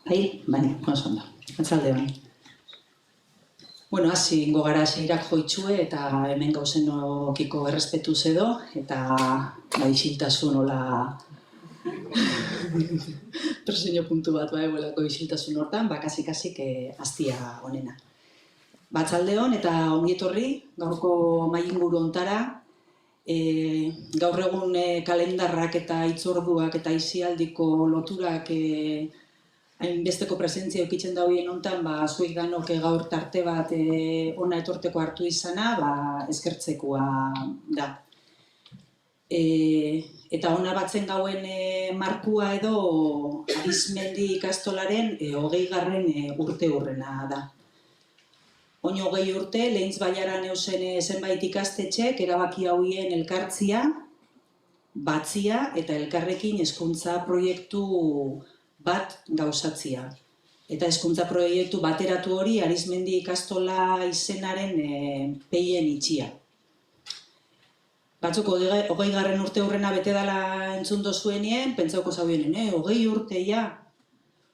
Bai, oso ondo. Atzalde hon. Bueno, hasi ingo gara seirak joitxue eta hemen gauzenokiko errespetuz edo, eta isiltasun hola preseño puntu bat egoelako isiltasun hortan, kasik hastia honena. Batzalde hon eta ongietorri, gaurko mainguru hontara, gaur egun kalendarrak eta hitzorduak eta aisialdiko loturak hainbesteko presentzia eukitzen dauen hontan, zuek danok gaur tarte bat ona etorteko hartu izana, eskertzekoa da. Eta ona batzen gauen markua edo Arizmendi ikastolaren 20. urte hurrena da. Oin 20 urte, lehintz baiaran eusen zenbait ikastetxek erabaki hauien elkartzia, batzia eta elkarrekin hezkuntza proiektu bat gauzatzia. Eta hezkuntza proiektu bateratu hori Arizmendi ikastola izenaren peien itxia. Batzuk 20. urte hurrena bete dela entzun dozuenien, pentsauko zaubien, 20 urte ja.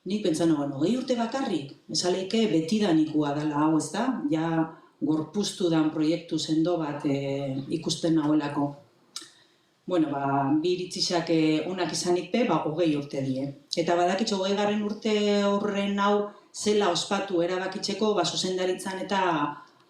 Nik pentsan nagoen, 20 urte bakarrik, esaleike betidanikua dela hau, ez da? Ja gorpuztu dan proiektu sendo bat ikusten nagoelako. Bueno, bi iritzixak onak izanik 20 urte die. Eta badakitxo 20. urte horren hau zela ospatu erabakitzeko, zuzendaritzan eta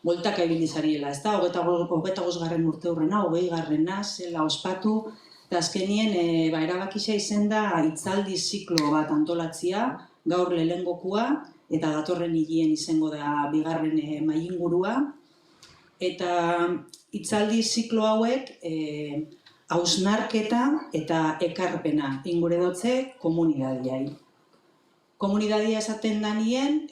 bueltaka ibilizariela, ez da? 25. urte horrena, 20. zela ospatu, eta azkenien erabakitza izen da hitzaldi ziklo bat antolatzia, gaur lehenengokua, eta datorren hilien izango da bigarren maingurua. Eta hitzaldi ziklo hauek hausnarketa eta ekarpena ingure dotze komunidadiai. Komunidadia esaten danien,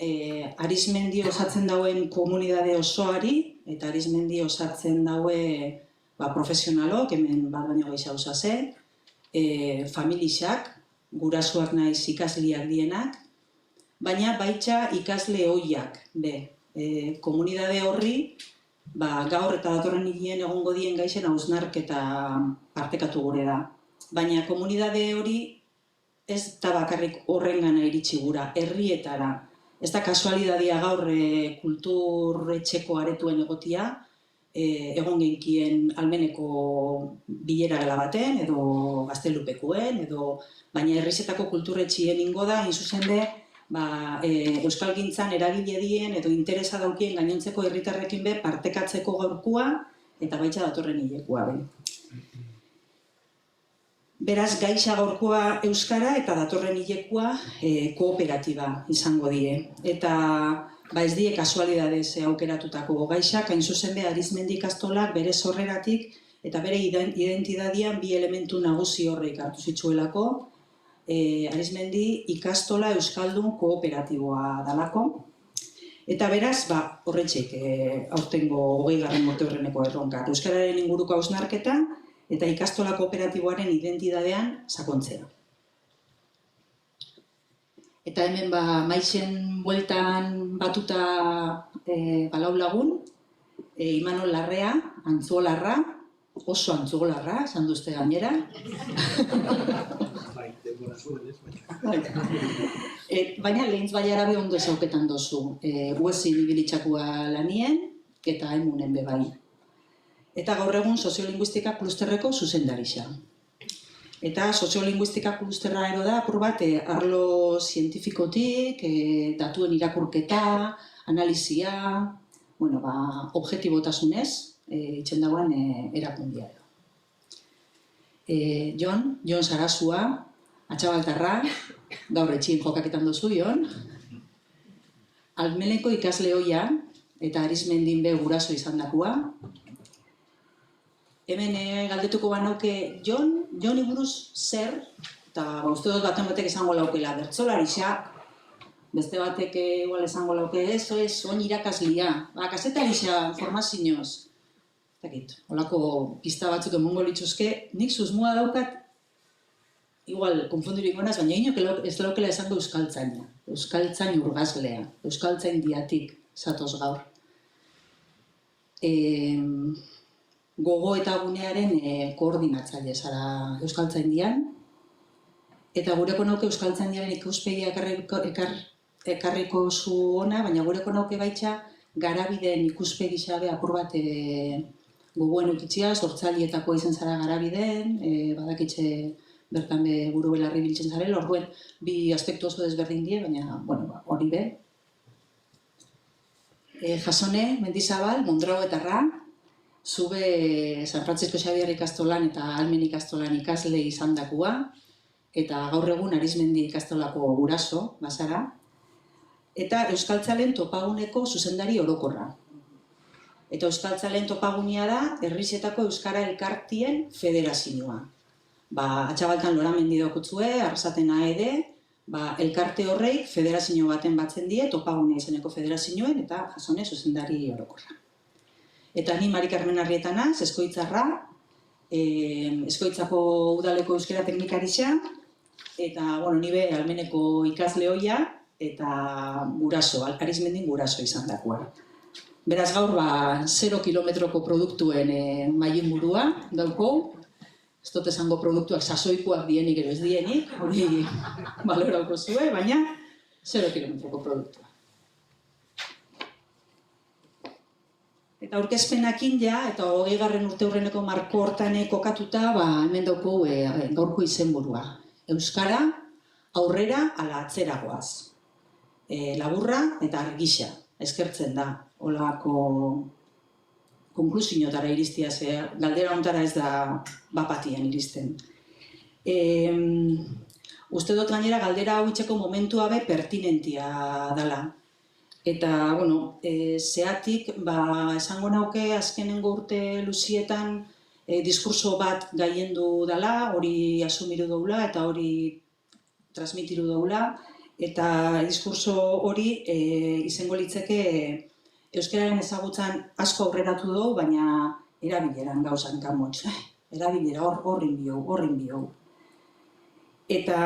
Arizmendi osatzen dauen komunidade osoari, eta Arizmendi osatzen daue profesionalok, hemen bat baino gehiago zase, familixak, gurasuak naiz ikasliak dienak, baina baitxa ikasle ohiak, komunidade horri, gaur eta datorren hilien egongo dien gaixen hausnarketa partekatu gure da. Baina komunidade hori ez da bakarrik horrengana iritsi gura, herrietara. Ez da kasualidadia gaur kulturretxeko aretuen egotia, egon genkien almeneko bilera gela baten, edo gaztelupekuen, baina herrizetako kulturretxien ingo da, inzuzen be, euskalgintzan eragile dien edo interesa daukien gainontzeko herritarrekin be partekatzeko gaurkua eta baitza datorren hilekua. Beraz, gaixa gaurkoa euskara eta datorren hilekua kooperatiba izango die. Eta ez die kasualidadez aukeratutako gaixak, hain zuzen be Arizmendi ikastolak bere sorreratik eta bere identidadian bi elementu nagusi horrek hartu zitsuelako, Arizmendi ikastola euskaldun kooperatiboa dalako. Eta beraz, horretxek aurtengo 20. urte horreneko erronka. Euskararen inguruko hausnarketa eta ikastola kooperatiboaren identidadean sakontzea. Eta hemen maixen bueltan batuta lau lagun, Imanol Larrea, Antzuolarra, oso Antzuolarra, esan duzte gainera. Baina lehintz baiara be ondo ezauketan dozu, guezin ibilitxakua lanien eta emunen bebai. Eta gaur egun soziolinguistika klusterreko zuzendarixa. Eta soziolinguistika klusterra ero da, apur bat, arlo zientifikotik, datuen irakurketa, analizia, objetibotasunez, itxen dagoen erakundia edo. Jon Sarasua, Atxabaltarra, gaur etxin jokaketan dozu, Jon. Almeneko ikasle hoia, eta Arizmendin be guraso izan dakua. Hemen galdetuko banauke Joni buruz zer, eta uste dut baten batek esango laukela bertsolarixa, beste batek igual esango lauke ez, oin irakaslia, kasetarixa formazioz. Olako pista batzuk emongo litzuzke, nik susmoa daukat, igual, konfundurik gonaz, baina inok ez laukela esango euskaltzaina, euskaltzain urgazlea, euskaltzain diatik, zatoz gaur. Gogo eta gunearen koordinatzaile zara euskaltzaindian, Eta gureko nauke euskaltzaindiaren ikuspegia ekarriko zu ona, baina gureko nauke baitxa garabideen ikuspegi xabe apur bat gogoen utitxia, sortzalietako izan zara garabideen, badakitxe bertan buru belarri biltzen zarela, orduen bi aspektu oso desberdin die, baina, bueno, hori be. Jasone, Mendizabal, Mondragoetarra, zube San Francisco Xabier ikastolan eta Almen ikastolan ikasle izan dakua, eta gaur egun Arizmendi ikastolako guraso, bazara, eta Euskaltzalen topaguneko zuzendari orokorra. Eta Euskaltzalen topagunia da Herrizetako Euskara Elkartien Federazioa. Atxabalkan Loramendi daukutzue, Arrasaten AED, elkarte horreik federazio baten batzen die, topagunea izeneko federazioen, eta Jasone zuzendari orokorra. Eta ni Mari Carmen Arrietana, Eskoitzarra, Eskoitzako udaleko euskara teknikarixa, eta, bueno, ni be Almeneko ikasle ohia, eta guraso, Arizmendin guraso izan dakoa. Beraz gaur, 0 kilometroko produktuen maien burua dauko, ez dut esango produktuak sasoikoak dienik edo ez dienik, hori balorauko zue, baina 0 kilometroko produktua. Eta aurkezpenakin ja, eta 20. urteurreneko marko hortan kokatuta, hemen dauko gaurko izenburua. Euskara, aurrera ala atzeragoaz. Laburra eta argisa, eskertzen da, holako konklusiotara iristia, galdera hontara ez da bapatian iristen. Uste dut gainera galdera hau itxeko momentua be pertinentia dela. Eta, bueno, zeatik, esango nauke azkenengo urte luzietan diskurso bat gaiendu dela, hori asumiru doula eta hori transmitiru doula, eta diskurso hori izango litzeke euskararen ezagutzan asko aurreratu dugu, baina erabileran gauzan kamotx. Erabilera horrin bio. Eta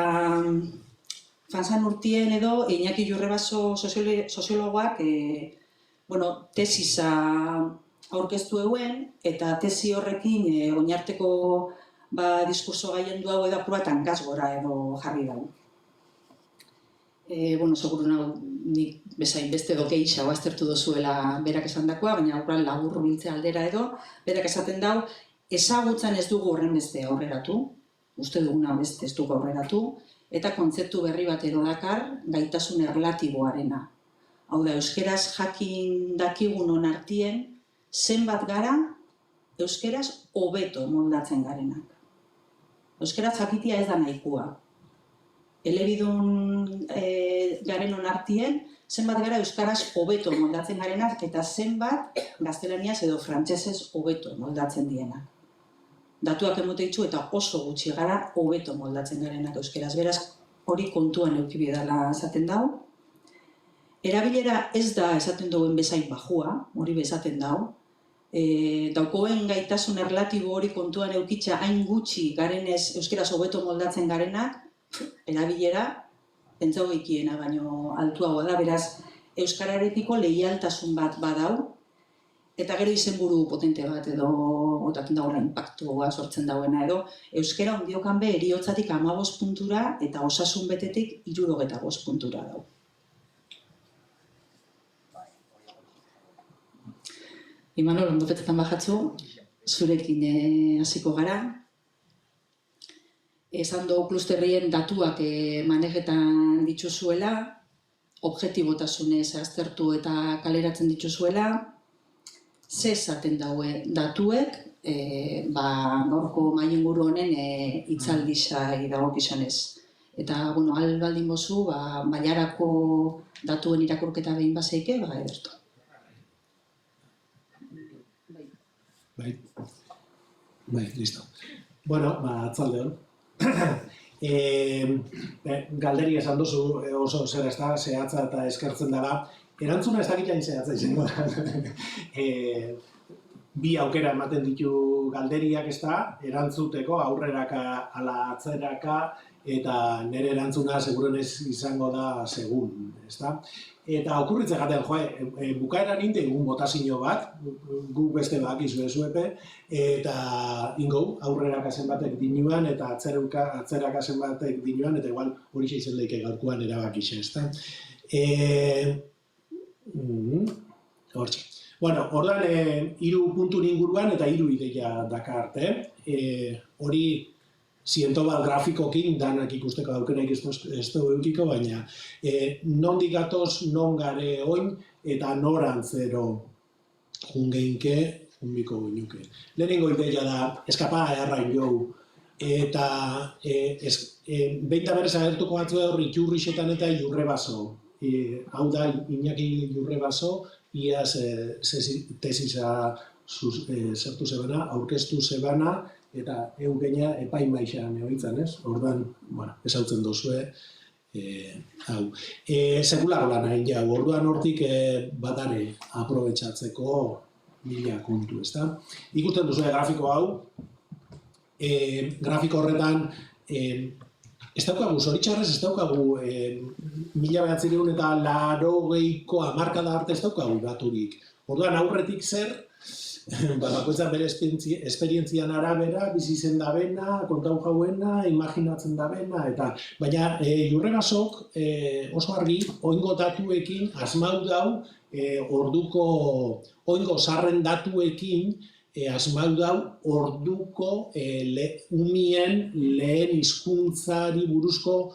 fanzan urtien edo, Iñaki Jurrebaso soziologoak tesisa aurkeztu eguen, eta tesi horrekin oinarteko diskurso gaien du hau edapur bat hankaz gora edo jarri dago. Seguru nago, nik bezain beste edo geixau aztertu dozuela berak esan dakoa, baina aurran labur biltzea aldera edo, berak esaten dau, ezagutzan ez dugu horren beste aurreratu, uste duguna beste ez dugu aurreratu, eta kontzeptu berri bat edo dakar gaitasun erlatiboarena. Hau da, euskeraz jakin dakigunon artien, zenbat gara euskeraz hobeto moldatzen garenak. Euskeraz jakitia ez da nahikoa. Elebidun garenon artien, zenbat gara euskaraz hobeto moldatzen garenak, eta zenbat gaztelaniaz edo frantsesez hobeto moldatzen dienak. Datuak emoteitzu eta oso gutxi gara hobeto moldatzen garenak euskeraz. Beraz, hori kontuan eukibie dela esaten dau. Erabilera ez da esaten duen bezain bajua, hori bezaten dau. Daukoen gaitasun erlatibo hori kontuan eukitza hain gutxi garenez euskeraz hobeto moldatzen garenak, erabilera, pentsau ekiena baino altuagoa da, beraz, euskararekiko leialtasun bat badau, eta gero izenburu potente bat edo, otakin dagoela impactua sortzen dauena edo, euskara ondiokan be eriotzatik 15 puntura eta osasun betetik 65 puntura dau. Imanol, ondo betetan bajatzu, zurekin hasiko gara. Esan dugu klusterrien datuak manejetan dituzuela, objektibotasunez aztertu eta kaleratzen dituzuela, ze esaten daue datuek, gaurko mailinguru honen hitzaldisai dagokizunez. Eta, albaldin bozu, mailarako datuen irakurketa behin bazeike, edertu. Bai, listo. Bueno, atzaldeon. Galderi esan duzu oso zer ez da, zehatza eta eskertzen dara. Erantzuna ez dakitain zehatza izango da. bi aukera ematen ditu galderiak, erantzuteko aurreraka ala atzeraka, eta nire erantzuna segurenez izango da segun, Eta okurritzen jaten, bukaeran inte egun botazio bat, guk beste bakizu ezuepe, eta ingo aurreraka zenbatek dinuan, eta atzeraka zenbatek dinuan, eta igual hori izen daike gaurkoan erabakixe, Hortxe. Bueno, ordan 3 puntun inguruan eta 3 ideia dakart, Hori 100 bat grafikokin danak ikusteko aukeraik ez dugu eukiko, baina nondik gatoz, non gare oin, eta norantzero jungeinke, junbiko ginuke. Lehenengo ideia da, eskapa errain jau, eta behinta berez agertuko batzu da hori iturrixetan eta Jurrebaso. Hau da, Iñaki Jurrebaso, iaz tesisa zertu zebana, aurkeztu zebana, eta eukeina epaimaixa neoitzan, Orduan, ezautzen dozue, hau. Sekulako lan hain jau, orduan hortik badare aprobetxatzeko 1000 kontu, Ikusten duzue grafiko hau, grafiko horretan, ez daukagu, zoritxarrez ez daukagu 1980ko hamarkada arte ez daukagu daturik. Orduan aurretik zer, bakoitzak bere esperientzian arabera, bizi zen dabena, kontau jauena, imaginatzen dabena, baina Jurrebasok oso argi, oingo datuekin, asmau dau, orduko, oingo sarren datuekin, asmau dau, orduko umien lehen hizkuntzari buruzko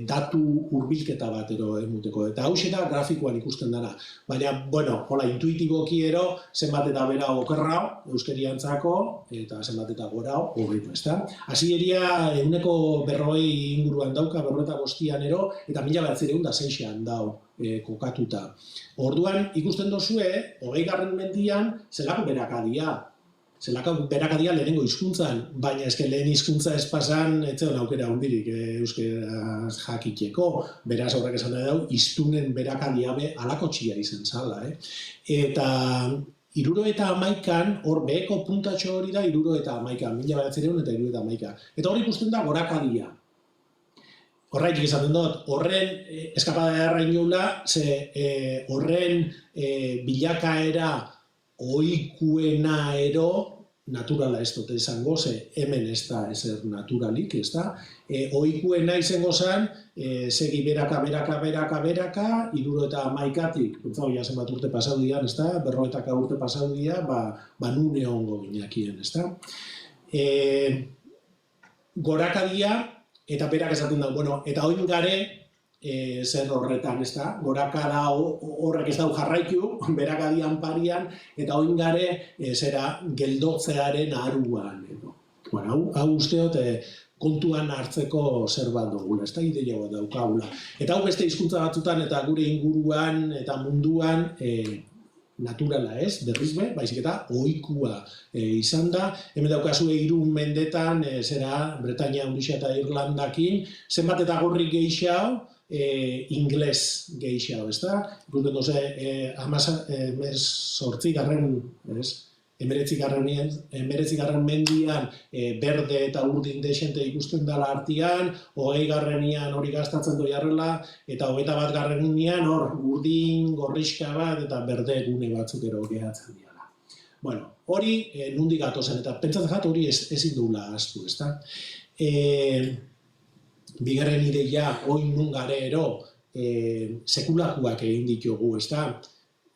datu hurbilketa batero emuteko. Eta hau da grafikoan ikusten dara. Baina, hola, intuitiboki ero, zenbat eta bera okerra, euskeriantzako, eta zenbat eta gora hobetu, Hasieria 140 inguruan dauka, 45 ero, eta 1906an dau kokatuta. Orduan, ikusten dozue, 20. mendian, zelako berakadia. Zelako berakadia lehenengo hizkuntzan, baina eske lehen hizkuntza ez pasan, etzeon aukera hundirik euskeraz jakiteko, beraz horrek esan da dau, hiztunen berakadia be alako txia izen zala, Eta 71an, hor beheko puntatxo hori da 71an, 1911 eta hori ikusten da gorakadia. Horraitik izaten dut, horren eskapada errain joula, ze horren bilakaera ohikuena ero, naturala ez dute izango, ze hemen ez da ezer naturalik, ohikuena izango zen, segi beraka, 71atik, pentsau ja zenbat urte pasau dian, 50 urte pasau dia, nune ongo ginakien, Gorakadia, eta berak esaten da, eta oin gare, zer horretan, gorakada horrek ez dau jarraitu, berakadian parian, eta oin gare, zera geldotzearen aruan. Hau usteot, kontuan hartzeko zer bat dugula, ideia bat daukagula. Eta hau beste hizkuntza batzutan, eta gure inguruan eta munduan, naturala ez, berriz be, baizik eta ohikua izan da. Hemen daukazue 3 mendetan, zera Bretainia Handia eta Irlandakin, zenbat eta gorri gehiago, ingles gehiago, Ikusten doze, 19. mendian berde eta urdin desente ikusten dala artian, 20. hori gastatzen doi arrela, eta 21. hor urdin, gorrixka bat eta berde gune batzuk ero gehatzen diala. Hori nundik gatozen, eta pentsatzen jat hori ezin dugula ahaztu, Bigarren ideia, oin nun gare ero, sekulakuak egin ditugu,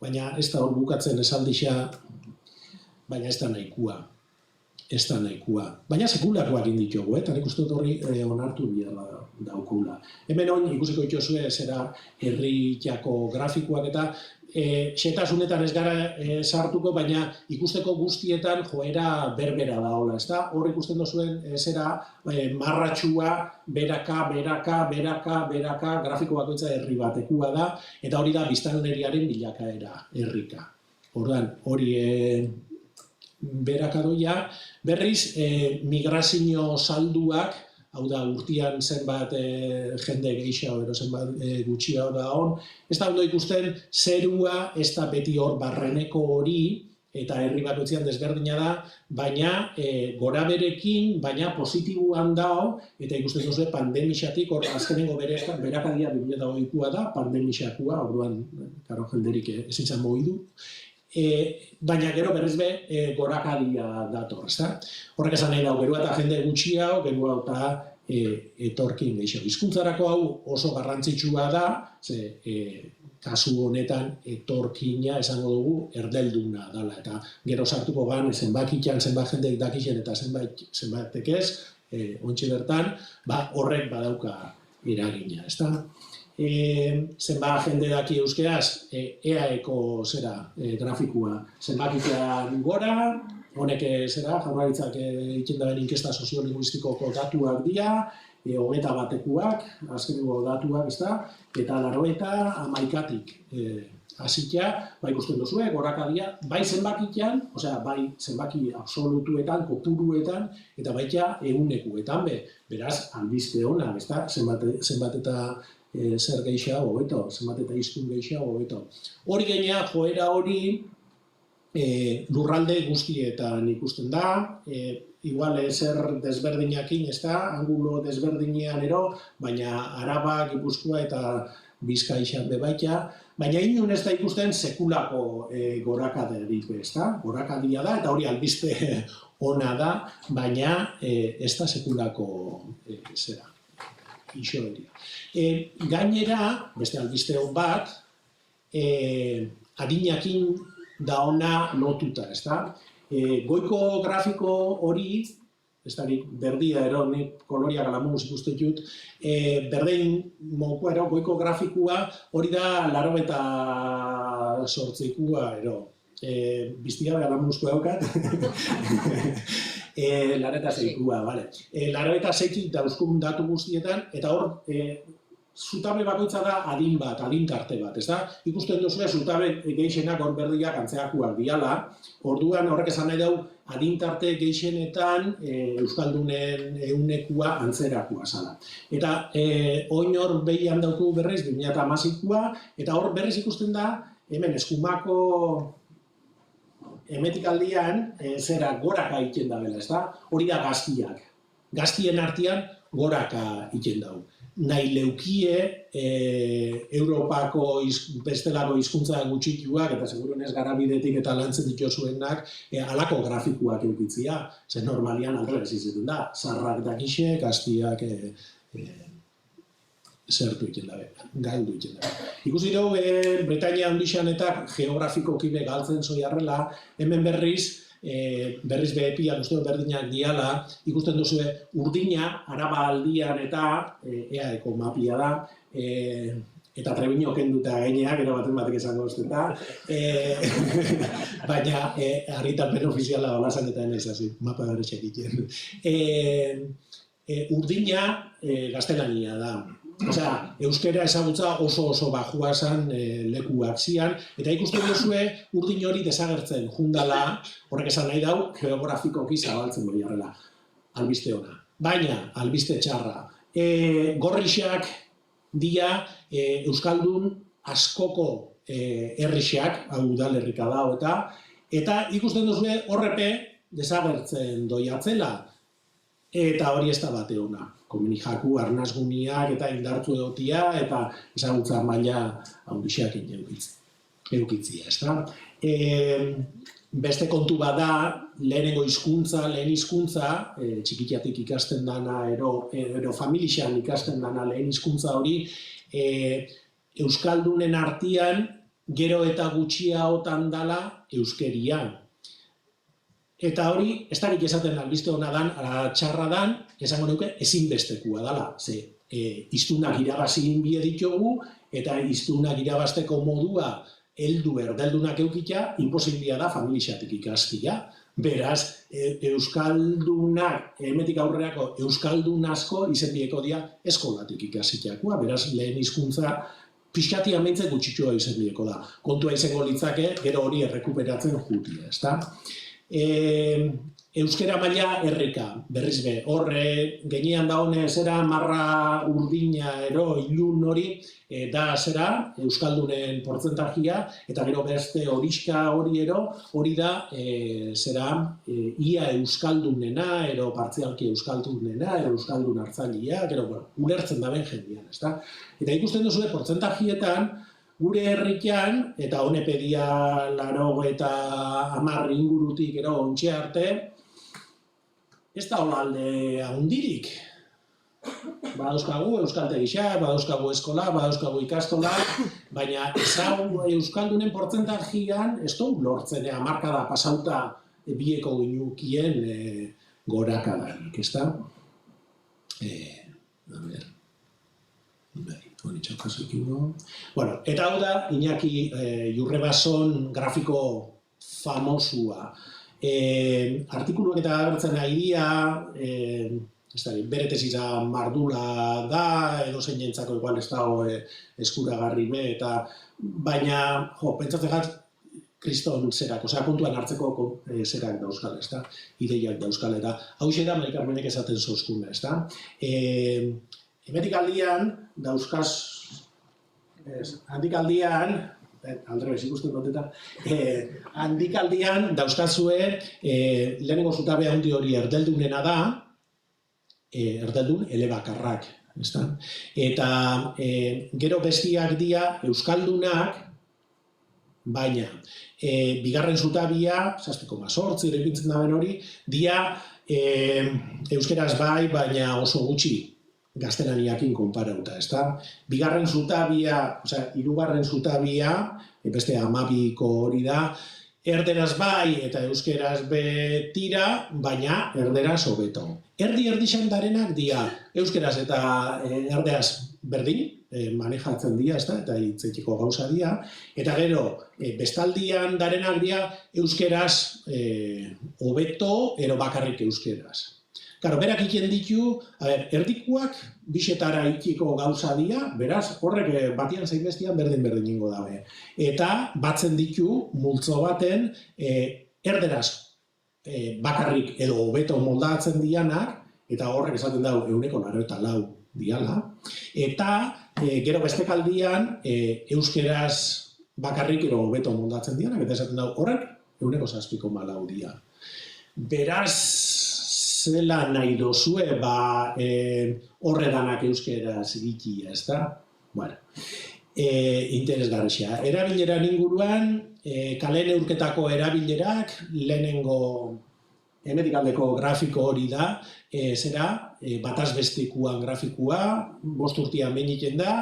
baina ez da hor bukatzen esaldixa, baina ez da nahikua. Baina sekulakoak egin ditugu, eta nik uste dut horri onartu biala daukula. Hemen oin ikusiko itxosue zera herriako grafikoak eta xetasunetan ez gara sartuko, baina ikusteko guztietan joera berbera da hola, Hor ikusten duzuen zera marratxua, beraka, grafiko bakoitza herri batekua da, eta hori da biztanleriaren bilakaera herrika. Orduan, hori berakadoia, berriz migrazio salduak, hau da, urtian zenbat jende gehiago, ero zenbat gutxiago da hon. Ez da ondo ikusten, zerua ez da beti hor barreneko hori, eta herri bakoitzean desberdina da, baina goraberekin, baina positiboan dao, eta ikusten duzu pandemixatik, hor azkenengo berakadia 2020koa da, pandemixakua, orduan, karo, jenderik ezin zan mogidu, baina gero berriz be gorakadia dator, ezta? Horrek esan nahi dago, geroa eta jende gutxiago, geroa eta etorkin gehiago. Hizkuntzarako hau oso garrantzitsua da, kasu honetan etorkina esango dugu erdelduna dela, eta gero sartuko gan zenbakitan, zenbat jendeek dakixen eta zenbatek ez, ontsi bertan, horrek badauka eragina, ezta? Zenbat jende daki euskeraz, EAeko grafikua, zenbakitan gora, honek Jaurlaritzak egiten duen inkesta soziolinguistikoko datuak dira, 21-ekuak, azkeneko datuak, ezta? Eta 91-tik hasitia, ikusten duzue, gorakadia, bai zenbakitan, bai zenbaki absolutuetan, kopuruetan, eta baita ehunekuetan, beraz, albiste ona, ezta? Zenbat eta zer gehiago hobeto, zenbat eta hiztun gehiago hobeto. Hori gainera, joera hori lurralde guztietan ikusten da, igual zer desberdinakin, angulo desberdinean ero, baina Araba, Gipuzkoa eta Bizkaixan bebaita, baina inon ez da ikusten sekulako gorakaderik, gorakadia da, eta hori albiste ona da, baina ez da sekulako isoeria. Gainera, beste albiste hon bat, adinakin da ona lotuta, ezta? Goiko grafiko hori, ez da berdia ero, nik koloria galamuz ikusten dut, berdein mokoa ero, goiko grafikua hori da 88koa ero. Biztigabe galamuzkoa daukat. 86koa, bale. 86 dauzkun datu guztietan, eta hor, zutabe bakoitza da adin bat, adin tarte bat, ezta? Ikusten duzu zutabe gehienak hor berdiak antzeakuak diala, orduan horrek esan nahi dau adin tarte gehienetan euskaldunen ehunekua antzerakoa zala. Eta oin hor behian dauku berriz 2016koa, eta hor berriz ikusten da, hemen eskumako emetikaldian goraka egiten da bela, ezta? Hori da gaztiak. Gaztien artean goraka egiten dau. Nahi leukie Europako bestelako hizkuntza gutxituak, eta seguruenez garabidetik eta lantzen dituzuenak, halako grafikuak eukitzia. Zer normalian aldrebez izaten da, zarrak dakixe, gaztiak zertu egiten dabe, galdu egiten dabe. Ikusi dugu, Britainia handixanetak geografikoki galtzen zoiarrela, hemen berriz behepiak uste berdinak diala, ikusten duzue urdina, Araba aldian eta EAeko mapia da, eta Trebiño kenduta gaineak, gero batek esango usteta, baina argitalpen ofiziala olazan eta enez, mapa garetxek egiten. Urdina gaztelania da. Euskera ezagutza oso bajua zen lekuak zian, eta ikusten duzue urdin hori desagertzen jundala, horrek esan nahi dau, geografikoki zabaltzen goiarrela. Albiste ona. Baina, albiste txarra. Gorrixak dia euskaldun askoko herrixak, hau udalerrika da, eta ikusten duzue horrepe desagertzen doiatzela, eta hori ez da bate ona. Komeni jaku, arnazguniak eta indartu egotia, eta ezagutza maila handixeak eukitzia, ezta? Beste kontu bada, lehen hizkuntza, txikitiatik ikasten dana, ero familixan ikasten dana lehen hizkuntza hori, euskaldunen artean gero eta gutxiagotan dala euskerian. Eta hori, ez dakit esaten albiste hona dan, txarra dan, esango nuke ezinbestekua dala. Hiztunak irabazi inbie ditugu, eta hiztunak irabazteko modua erdeldunak eukitea, imposiblia da familixatik ikastia. Beraz, euskaldunak, emetik aurrerako euskaldun asko izenbieko dira eskolatik ikasiteakoa. Beraz, lehen hizkuntza pixkatian behintzen gutxitua izenbieko da. Kontua izango litzake, gero hori errekuperatzen jutia, ezta? Euskera maila erreka, berriz be, horre gainean da hone zera marra urdina ero ilun hori, da zera Euskaldunen portzentajia, eta gero beste horiska hori ero, hori da zera ia Euskaldunena, ero partzialki Euskaldunena, ero Euskaldun hartzailea, gero ulertzen da ben jendean, ezta? Eta ikusten duzu portzentajietan, gure herrian, eta honepedia 90 ingurutik ero ontxe arte, ez da hola alde handirik. Badauzkagu euskaltegixak, badauzkagu eskola, badauzkagu ikastola, baina ezau euskaldunen portzentajian ez du lortzen hamarkada pasauta bieko ginukien gorakadarik, ezta? A ber, hori txaukazekin go. Bueno, eta hau da, Iñaki Jurrebason grafiko famosua. Artikuluak eta agertzen nahi dira, bere tesisa mardula da, edo zein jentzako igual ez dago eskuragarri be, eta baina, pentsatzen gaz, kriston zerak, osea, kontuan hartzeko zerak dauzkal, ez da, ideiak dauzkal, eta hauxe da Mari Carmenek esaten zozkuna, ez da. Hemetik aldian, dauzkaz, handik aldian, aldrebez ikusten duteta, handik aldian dauzkazue lehenengo zutabe handi hori erdeldunena da, erdeldun elebakarrak, ezta? Eta gero bestiak dira euskaldunak, baina bigarren zutabia, 7,8 ipintzen da ben hori, dia euskeraz bai, baina oso gutxi gaztelaniakin konparauta, ezta? Bigarren zutabia, osea, hirugarren zutabia, beste 12ko hori da, erderaz bai eta euskeraz be tira, baina erderaz hobeto. Erdi-erdixan darenak dira, euskeraz eta erderaz berdin, manejatzen dira, ezta? Eta hitzetiko gauza dira, eta gero, bestaldian darenak dira, euskeraz hobeto, ero bakarrik euskeraz. Karo, berak iten ditu, erdikuak bixetara ikiko gauza dira, beraz, horrek batian zein bestian berdin ingo dabe. Eta batzen ditu, multzo baten, erderaz bakarrik edo hobeto moldatzen dianak, eta horrek esaten dau 94 diala. Eta gero bestekaldian, euskeraz bakarrik edo hobeto moldatzen dianak, eta esaten dau horrek 7,4 dia. Beraz, zela nahi dozue, horredanak euskeraz egitia, ez da? Bueno, interesgarria. Erabileran inguruan, kale neurketako erabilerak, lehenengo hemetik aldeko grafiko hori da, zera, bataz bestekuan grafikua, 5 urtean behin egiten da,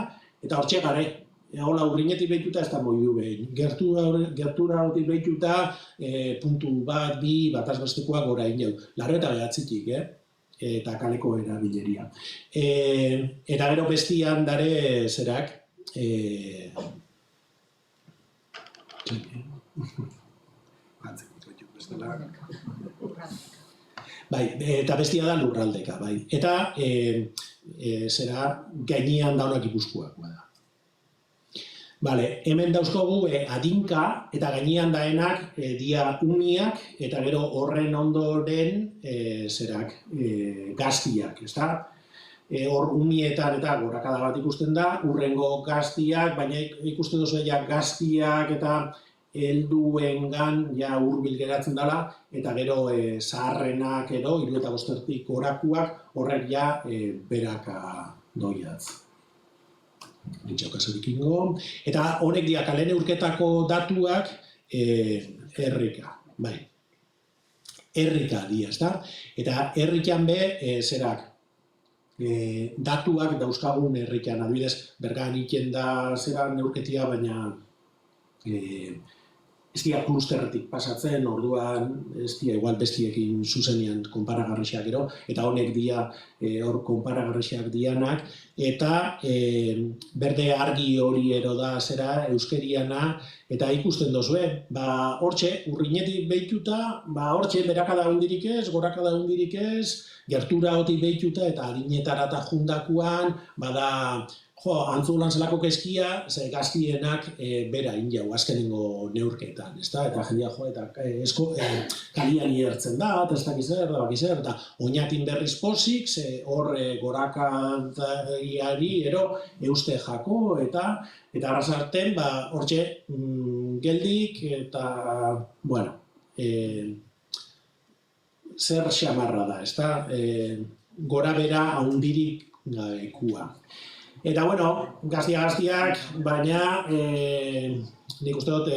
eta hortxe gare, hola urrinetik behituta ez da moidu behin. Gertura hortik behituta, puntu bat, bi, bataz bestekoa gora inau. 89tik, eta kaleko erabileria. Eta gero bestian dare zerak, bai, eta bestia da lurraldeka, bai. Eta zera gainean daunak Gipuzkoak da. Vale, hemen dauzkogu adinka eta gainean daenak dia umiak eta gero horren ondoren zerak gaztiak, ezta? Hor umietan eta gorakada bat ikusten da, urrengo gaztiak, baina ikusten duzu ja gaztiak eta helduengan ja hurbil geratzen dela, eta gero zaharrenak edo 75 gorakuak horrek ja beraka doiatz. Nintxaukazerik eta honek dira kale neurketako datuak errika, bai. Errika dira, ezta? Eta errikan be, zerak, datuak dauzkagun errikan, adibidez, bergan iten da zera neurketia, baina ez dira klusterretik pasatzen, orduan ez dira igual bestiekin zuzenean konparagarrixak gero, eta honek dira hor konparagarrixak dianak, eta berde argi hori ero da zera euskeriana, eta ikusten dozue, hortxe, urrinetik behituta, hortxe berakada hundirik ez, gorakada hundirik ez, gertura hotik behituta, eta adinetara eta jundakuan, bada, antzulan zelako keskia, ze gaztienak bera injau azkenengo neurketan, ezta? Eta jendea eta kalian iertzen da, eta ez dakizer, eta oinatin berriz pozik, ze hor gorakadaiari ero euste jako, eta arrazarten, hortxe geldik, eta, bueno, zer xamarra da, ezta? Gora bera haundirik gabekua. Eta, bueno, gaztiak, baina nik uste dut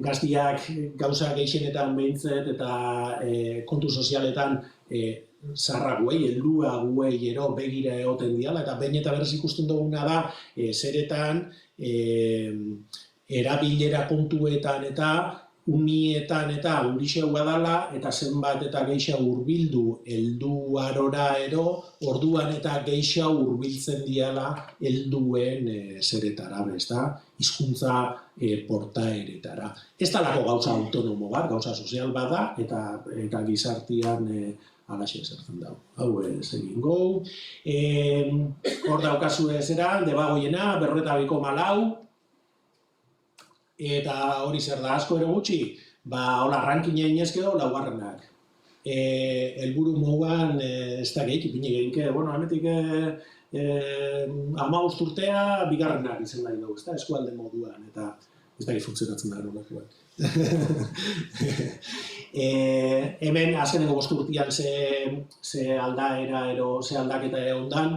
gaztiak gauza gehienetan behintzet eta kontu sozialetan zarraguei, helduaguei ero begira egoten diala, eta behin eta berriz ikusten duguna da zeretan erabilera kontuetan eta unietan eta undixeua dala, eta zenbat eta gehiago hurbildu heldu arora ero, orduan eta gehiago hurbiltzen diala helduen zeretara, ezta? Hizkuntza portaeretara. Ez dalako gauza autonomo bat, gauza sozial bat da, eta gizartian alaxe zertzen dago. Hau ez egin gau. Hor daukazue zera, debagoiena, 42,4, eta hori zer da asko ere gutxi, hola, rankina inezkeo, laugarrenak. Helburu moguan, ez da gehik, ipini gehike, bueno, hemetik 15 urtea, bigarrenak izan nahi dugu, ez da, eskualde moduan, eta ez da funtzionatzen da horrekoak. Hemen, azkeneko 5 urtean ze aldaera ero, ze aldaketa egondan,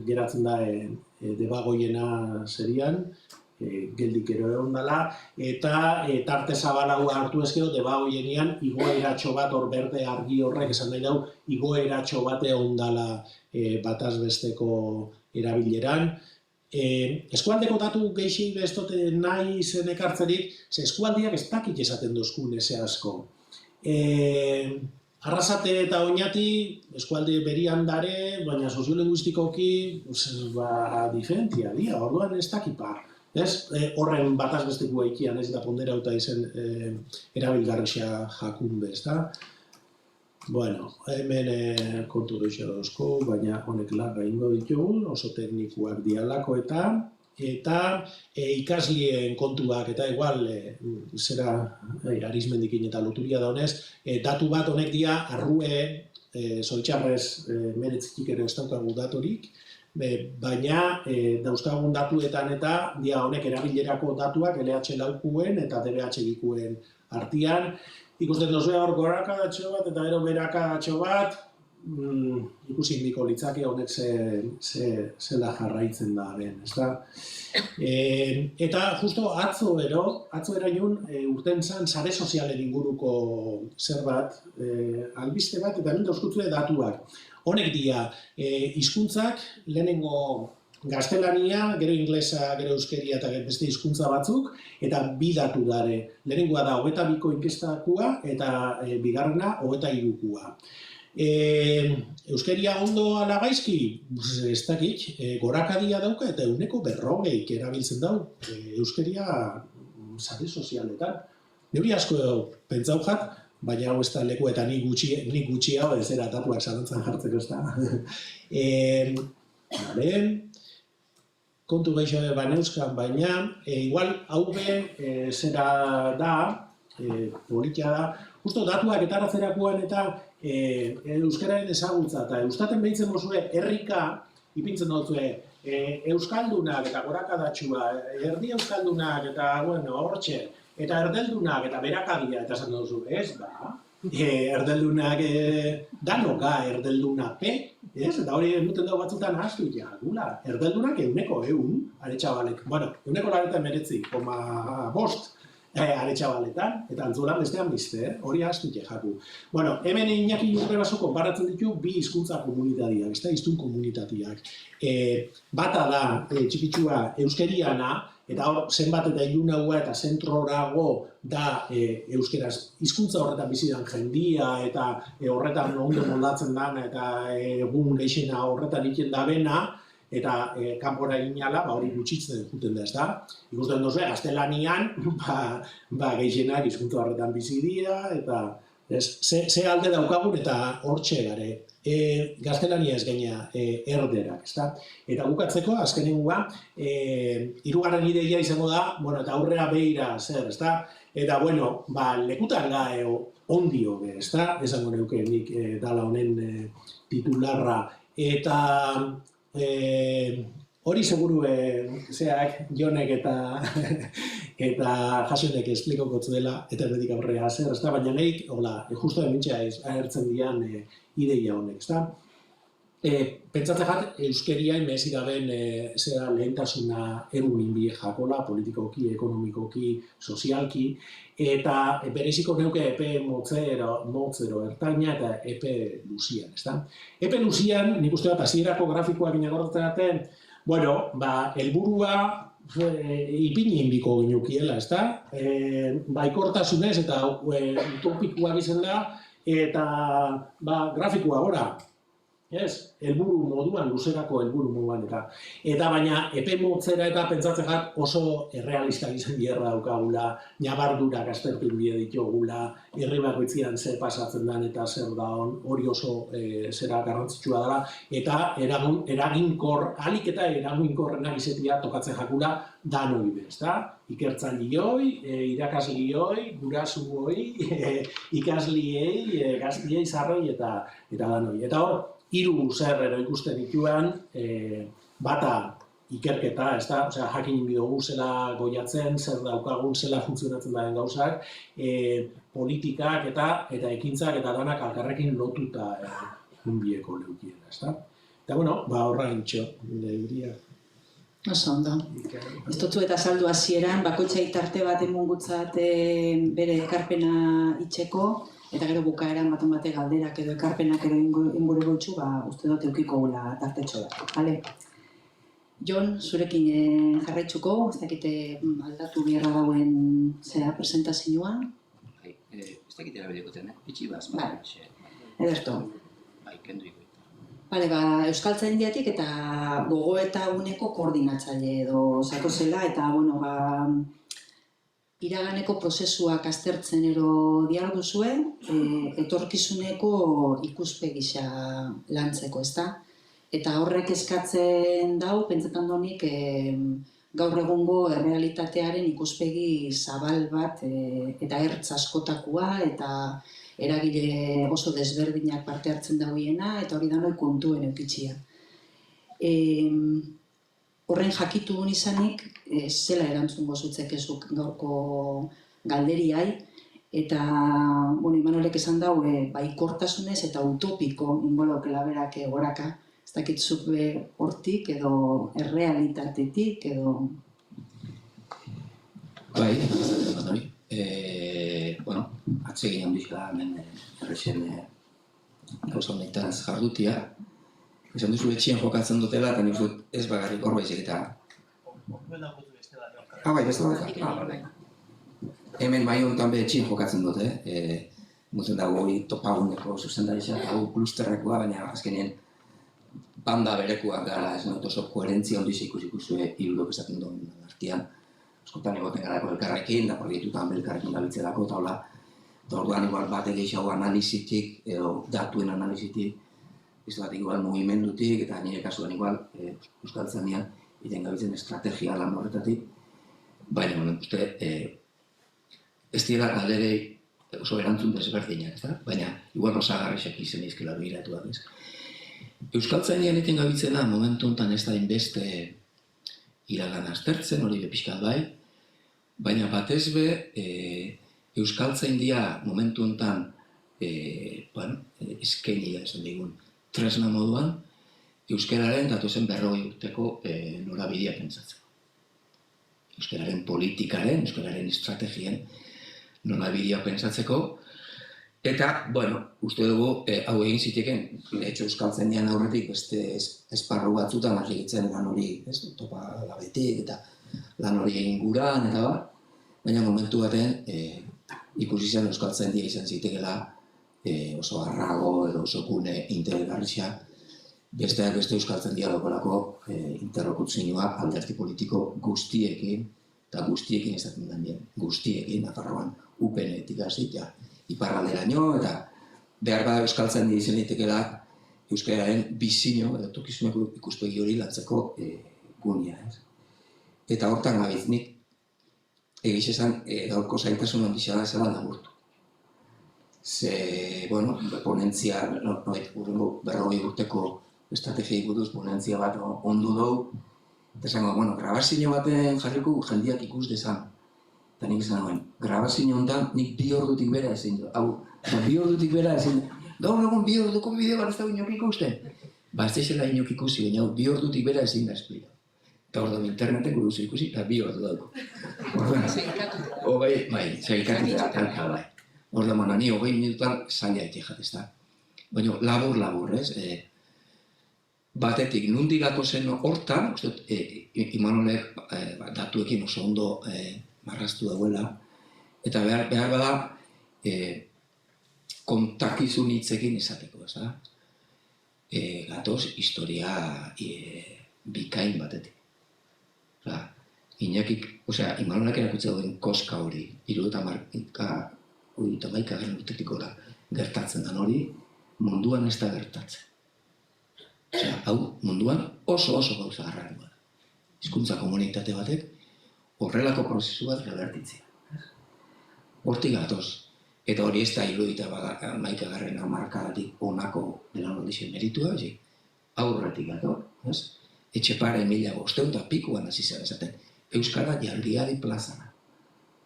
geratzen da debagoiena serian, geldik ero egon dela, eta tarte zabalau hartu ezkero, debagoienean igoeratxo bat, hor berde argi horrek esan nahi dau, igoeratxo bat egon dela bataz besteko erabileran. Eskualdeko datu gehiago ez dute nahi zen ekartzerik, ze eskualdiak ez dakit esaten dozkun eze asko. Arrasate eta Oñati, eskualde berian dare, baina soziolinguistikoki diferentia dira, orduan ez dakipa. Horren bataz besteko aikian ez da ponderauta izen erabilgarria jakun bez, da? Bueno, hemen kontu doixo dozko, baina honek larra ingo ditugu, oso teknikuak dialako eta ikaslien kontuak, eta igual, zera arizmendikin eta loturia da honez, datu bat honek dia, arrue, zoritxarrez meretzikik ere ez daukagu datorik, baina dauzkagun datuetan eta dia honek erabilerako datuak LH laukuen eta DBH gikuen artian. Ikusten duzu hor gorakadatxo bat eta ero berakadatxo bat, ikusi indiko litzake honek zela jarraitzen da ben, ezta? Eta justo atzo erailun urten zan sare sozialen inguruko zer bat, albiste bat, eta nint dauzkutzue datuak. Honek dira, hizkuntzak lehenengo gaztelania, gero inglesa, gero euskeria eta beste hizkuntza batzuk, eta bi datu dare. Lehenengoa da 22ko inkestakua eta bigarrena 23koa. Euskeria ondo ala gaizki? Ez dakit, gorakadia dauka eta 40% erabiltzen dau euskeria sare sozialetan. Neuri asko pentsau jat, baina hau ez da leku eta nik gutxi hau ez era datuak zalantzan jartzeko ez da. Kontu gehiago baneuzkan, baina igual hau zera da, politia da, justo datuak etaratzerakoan eta euskararen ezagutza eta eustaten behitzen mozue herrika, ipintzen duzue, euskaldunak eta gorakadatxua, erdi euskaldunak eta, bueno, hortxe, eta erdeldunak eta berakadia, eta esan duzu, ez da? Erdeldunak danoka, erdeldunak P, ez? Eta hori emuten dugu batzutan ahaztu, ja, gula, erdeldunak 100, aretxabalek, bueno, 199,5 aretxabaletan, eta antzulan bestean bizte, hori ahaztu jaku. Bueno, hemen Iñaki Urrebaso konparatzen ditu bi hizkuntza komunitateak, ez da, hiztun komunitateak. Bata da, txikitsua, euskeriana, eta hor, zenbat eta ilunagoa eta zentrorago da euskeraz hizkuntza horretan bizidan jendia eta horretan ondo moldatzen dana eta egun gehiena horretan iten da bena, eta kanpora egin ala, hori gutxitzen juten da, ezta? Ikusten duzu, gaztelanian, gehienak hizkuntza horretan bizi dira, eta ze alde daukagun eta hortxe gare. Gaztelania ez gaina erderak, ezta? Eta bukatzeko, azkenengoa, hirugarren ideia izango da, eta aurrera begira zer, ezta? Eta, lekutan ondio, ezta? Esango neuke nik dala honen titularra. Eta hori seguru Jonek eta Jasonek esplikoko dela, eta erretik aurrera zer, ezta? Baina nahi, justo emintxa agertzen dian ideia honek, ezta? Pentsatzegat, euskeriain mehezi gaben lehentasuna erunin bie jakola, politikoki, ekonomikoki, sozialki, eta bereziko neuke epe motzero ertaina eta epe luzian, ezta? Epe luzian, nik uste bat, hasierako grafikoak inagortzen helburua ipinin biko ginukiela, ezta? Baikortasunez eta utopikoak izan da, eta grafikoa gora. Helburu moduan, luzerako helburu moduan eta baina epe motzera eta pentsatzegat oso errealistak izan bierra daukagula, nabardurak aztertu bide ditugula, herri bakoitzean zer pasatzen den eta zer da hori oso zera garrantzitsua dela, eta eraginkor, alik eta eraginkorrenak izatea tokatzen jakula danoi be, ezta? Ikertzaileoi, irakaslioi, gurasuoi, ikasliei, gaztiei, zarroi eta danoi. Eta hor, 3 zer ikusten dituan, bata ikerketa, jakin bidugu zela goiatzen, zer daukagun, zela funtzionatzen daren gauzak, politikak eta ekintzak eta danak alkarrekin lotuta unbieko leukiela, ezta? Eta, horra intxo, lehiria. Oso ondo. Ez dutzu eta saldu hasieran, bakoitza itarte bat emungutzat bere ekarpena itxeko, eta gero bukaeran bate galderak edo ekarpenak edo ingure gutxu, uste dut eukiko gula tartetxo bat, bale? Jon, zurekin jarraitzuko, ez dakite aldatu biherra dauen zera presentazioan? Ez dakite erabilikoten, itxi baz, Ederto. Kendu iko. Bale, Euskaltzaindiatik eta gogoeta uneko koordinatzaile edo zako zela, eta, iraganeko prozesuak aztertzen ero diardu zuen, etorkizuneko ikuspegisa lantzeko, ezta? Eta horrek eskatzen dau, pentsetan donik, gaur egungo errealitatearen ikuspegi zabal bat eta ertz askotakoa eta eragile oso desberdinak parte hartzen dauiena eta hori danoi kontuen eukitxia. Horren jakitu izanik, zela erantzun gozutzekezuk gaurko galderiai, eta, Imanolek esan dau, baikortasunez eta utopiko ingolaukela berak goraka, ez dakitzuk hortik edo errealitatetik edo... Bai, atsegin handiz da hemen errexen gauza honetan jardutia. Esan duzu etxien jokatzen dutela, eta nik dut ez bagarrik hor baizik eta... Bai, beste bat? Hemen bai honetan be etxien jokatzen dute, mutzen dago hori topaguneko zuzendaritza, eta hau klusterrekoa, baina azkenean banda berekoak gara, ez dut oso koherentzia handiz ikusizue hirurok esaten duen artean. Askotan egoten garako elkarrekin, da proiektutan elkarrekin dabiltzelako, eta orduan igual bate gehiago analizitik, edo datuen analizitik, ez bat igual mugimendutik, eta nire kasuan igual Euskaltzainian iten gabitzen estrategia lan horretatik, baina uste ez dira galderei oso erantzun desberdinak, ezta? Baina igual osagarriak izen izkela begiratuak, ez? Euskaltzainian iten gabitzena momentu honetan ez da inbeste iragan aztertzen, hori be pixkat bai, baina batez be Euskaltzaindia momentu honetan eskenia esan digun tresna moduan, euskararen datozen 40 urteko norabidea pentsatzeko. Euskararen politikaren, euskararen estrategien norabidea pentsatzeko, eta, uste dugu, hau egin ziteken, Euskaltzainian aurretik beste esparru batzutan argitzen lan hori, topa labetik eta lan hori egin guran, eta baina momentu baten ikusi zen Euskaltzaindia izan zitekela oso arrago edo oso gune interesgarria besteak beste euskaltzen dialogorako interlokuzioa alderdi politiko guztiekin, eta guztiekin esaten den, guztiekin, Nafarroan, UPN-etik hasi, iparralderaino, eta behar bada euskaltzen izan daitekeela euskararen bizino, edo tokizuneko ikuspegi hori lantzeko gunea. Eta hortan gabiz, nik egiz esan gaurko zaitasun handixada zela laburtu. Ze, bueno, ponentzia, berrogei urteko estrategiai buruz ponentzia bat ondu dugu, eta esango, bueno, grabazio baten jarriko jendeak ikus dezan. Eta nik esan nuen, grabazio honetan nik 2 ordutik bera ezin du. Hau, 2 ordutik bera ezin du. Gaur egun 2 orduko bideo bat ez dago inok ikusten. Ba, ez zela inok ikusi, baina 2 ordutik bera ezin da esplika. Eta hor dago interneten guruzu ikusi, eta 2 ordu dauko. Bai, zailkatuta, talka bai. Hor da, ni 20 minutan zaila etxeat, ez da. Baina labur, ez? Batetik, nundik gato zen hortan, uste dut, Imanolek datuekin oso ondo marraztu dauela, eta behar bada kontakizun hitzekin esateko, ez da? Gatoz, historia bikain batetik. Imanolek erakutze duen koska hori, 70 urtetik gora gertatzen den hori, munduan ez da gertatzen. Hau, munduan oso gauza garrantzitsua da. Hizkuntza komunitate batek horrelako prozesu bat rebertitzea. Hortik gatoz. Eta hori ez da 71. hamarkadatik honako belaunaldien meritua, aurretik gator, Etxepare 1500 eta pikuan hasi zen esaten. Euskara jalgiadi plazara.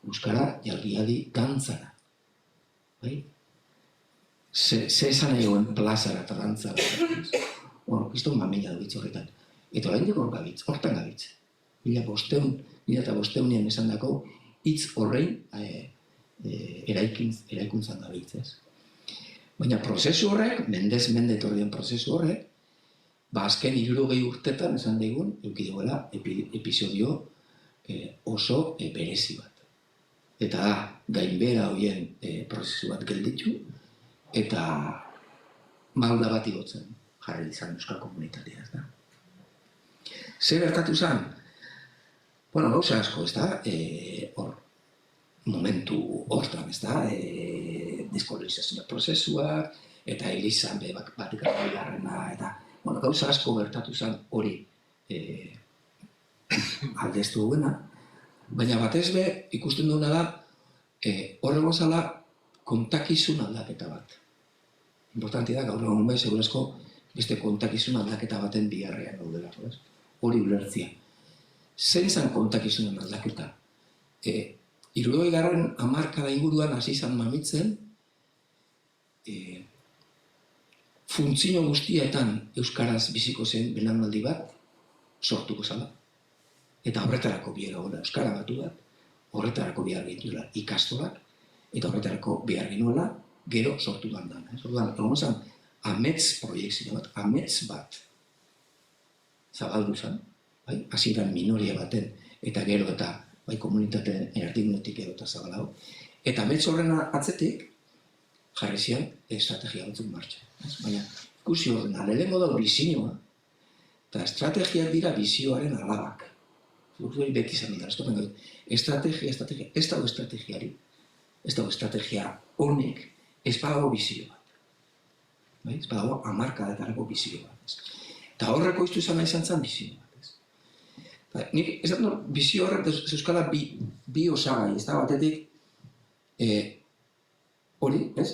Euskara jalgiadi gantzara. Ze esan egoen plazara eta gantzara. Kiston mamila dubitz horretan. Eta orain dugu hortan gabitz. 1500ean esan dako hitz horrein eraikuntzan gabitz, ez? Baina prozesu horrek, mendez mende etorrien prozesu horrek, azken 60 urtetan esan daigun, eukidegoela episodio oso berezi bat. Eta gainbera horien prozesu bat gelditu, eta malda bat igotzen jarri izan euskal komunitatea, ez da. Zer gertatu zen? Bueno, gauza asko, ez da, momentu hortan, ez da, deskolonizazio prozesuak, eta Elizan Vatikano bigarrena, eta gauza asko gertatu zen hori aldeztu duena, baina batez be ikusten duena da, horrego zala kontakizun aldaketa bat. Importanti da, gaur egun bai, segurazko beste kontakizun aldaketa baten biharrean daudelako, ez? Hori ulertzia. Zein zen kontakizunen aldaketa? 60. hamarkada inguruan hasi izan mamitzen, funtzio guztietan euskaraz biziko zen belaunaldi bat sortuko zala. Eta horretarako bihar gola euskara batu bat, horretarako bihar gintuela ikastolak, eta horretarako bihar ginoela gero sortu gandan. Orduan, egon zen, amets proiektzio bat, amets bat zabaldu zen, hasieran minoria baten, eta gero eta komunitateen erardigunetik gero eta zabalago. Eta amets horren atzetik, jarri zian estrategia batzuk martxan. Baina, ikusi horren, lehenengo da bizioa, eta estrategiak dira bizioaren alabak. Zuri beti izan dira, estrategia, ez dago estrategiari, ez dago estrategia honek, ez badago bizio bat. Ez badago hamarkadetarako bizio bat. Eta horreko iztu izan nahi izan zen bizio bat. Nik esaten dut, bizio horrek euskala bi osagai, ez da batetik, hori, ez?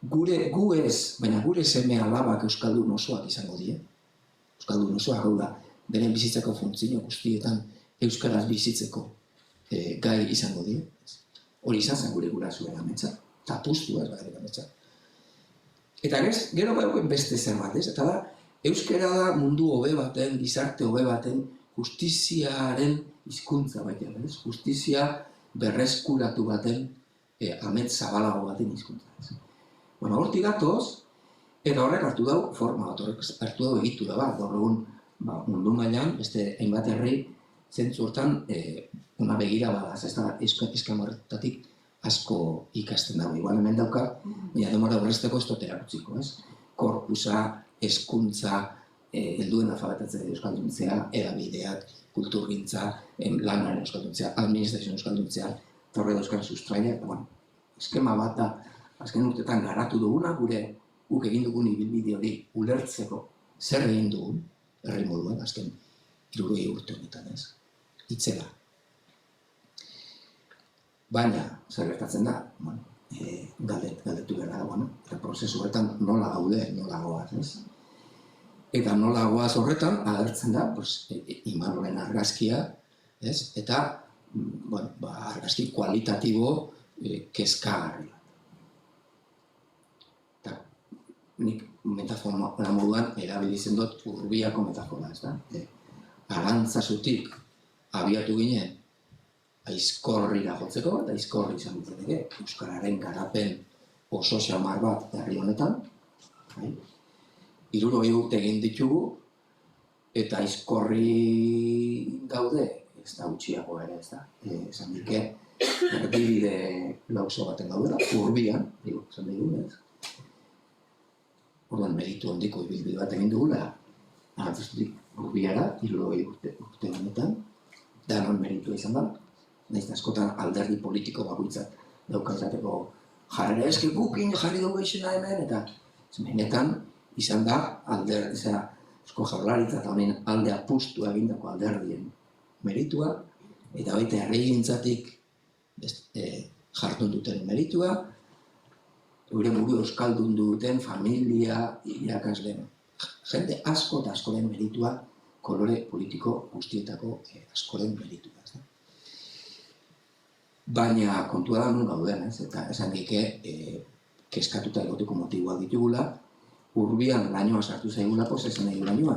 Gu ez, baina gure seme alabak euskaldun osoak izango die. Euskaldun osoak hau da, beren bizitzako funtzio guztietan euskaraz bizitzeko gai izango die. Hori izan zen gure gurasuen ametsa, tapustu ez bagarrik ametsa. Eta gero bauken beste zer bat, ez? Eta da, euskara da mundu hobe baten, gizarte hobe baten, justiziaren hizkuntza batean, ez? Justizia berreskuratu baten, amets zabalago baten hizkuntza. Hortik gatoz, eta horrek hartu dau forma bat, horrek hartu dau egitura bat, gaur egun mundu mailan, beste hainbat herri zentzu hortan una begira badaz, ez da eskamorretatik asko ikasten dago. Igual hemen dauka, baina demora horrezteko ez dut erakutziko, ez? Korpusa, hezkuntza, helduen alfabetatze euskalduntzea, edabideak, kulturgintza, lanaren euskalduntzea, administrazioen euskalduntzea, eta horre dauzkan sustraiak, bueno, eskema bat da, azken urtetan garatu duguna, guk egin dugun ibilbide hori ulertzeko zer egin dugun, herri moduan, azken 60 urte honetan ez, hitzela. Baina, zer gertatzen da, bueno, galdetu behar da, bueno, eta prozesu horretan nola gaude, nola goaz, ez? Eta nola goaz horretan, agertzen da, Imanolaren argazkia, ez? Eta, bueno, argazki kualitatibo kezkagarri. Eta nik metafora moduan erabilizen dut Urbiako metafora, ez da? Arantzazutik abiatu ginen aizkorrira jotzeko, eta aizkorri izan ditzateke, euskararen garapen oso xamar bat herri honetan, 60 urte egin ditugu, eta aizkorri gaude, ez da utxiago ere, ez da. Esan dike, erdibide lauso baten gaudela, Urbian, esan digun, ez. Orduan, meritu handiko ibilbide bat egin dugula, arantzazutik Urbiara, 60 urte honetan, danon meritua izan da. Naiz askotan alderdi politiko bakoitzak dauka izateko jarrera eske gukin jarri dugu izena hemen, eta benetan izan da Eusko Jaurlaritza eta honen alde apustua egindako alderdien meritua, eta baita herrigintzatik jardun duten meritua, gure buru euskaldun duten familia, irakasleen, jende asko eta askoren meritua, kolore politiko guztietako askoren meritua. Baina kontua da nun gauden, eta esan dike kezkatuta egoteko motiboak ditugula, Urbian lainoa sartu zaigulako, zezen nahi lainoa.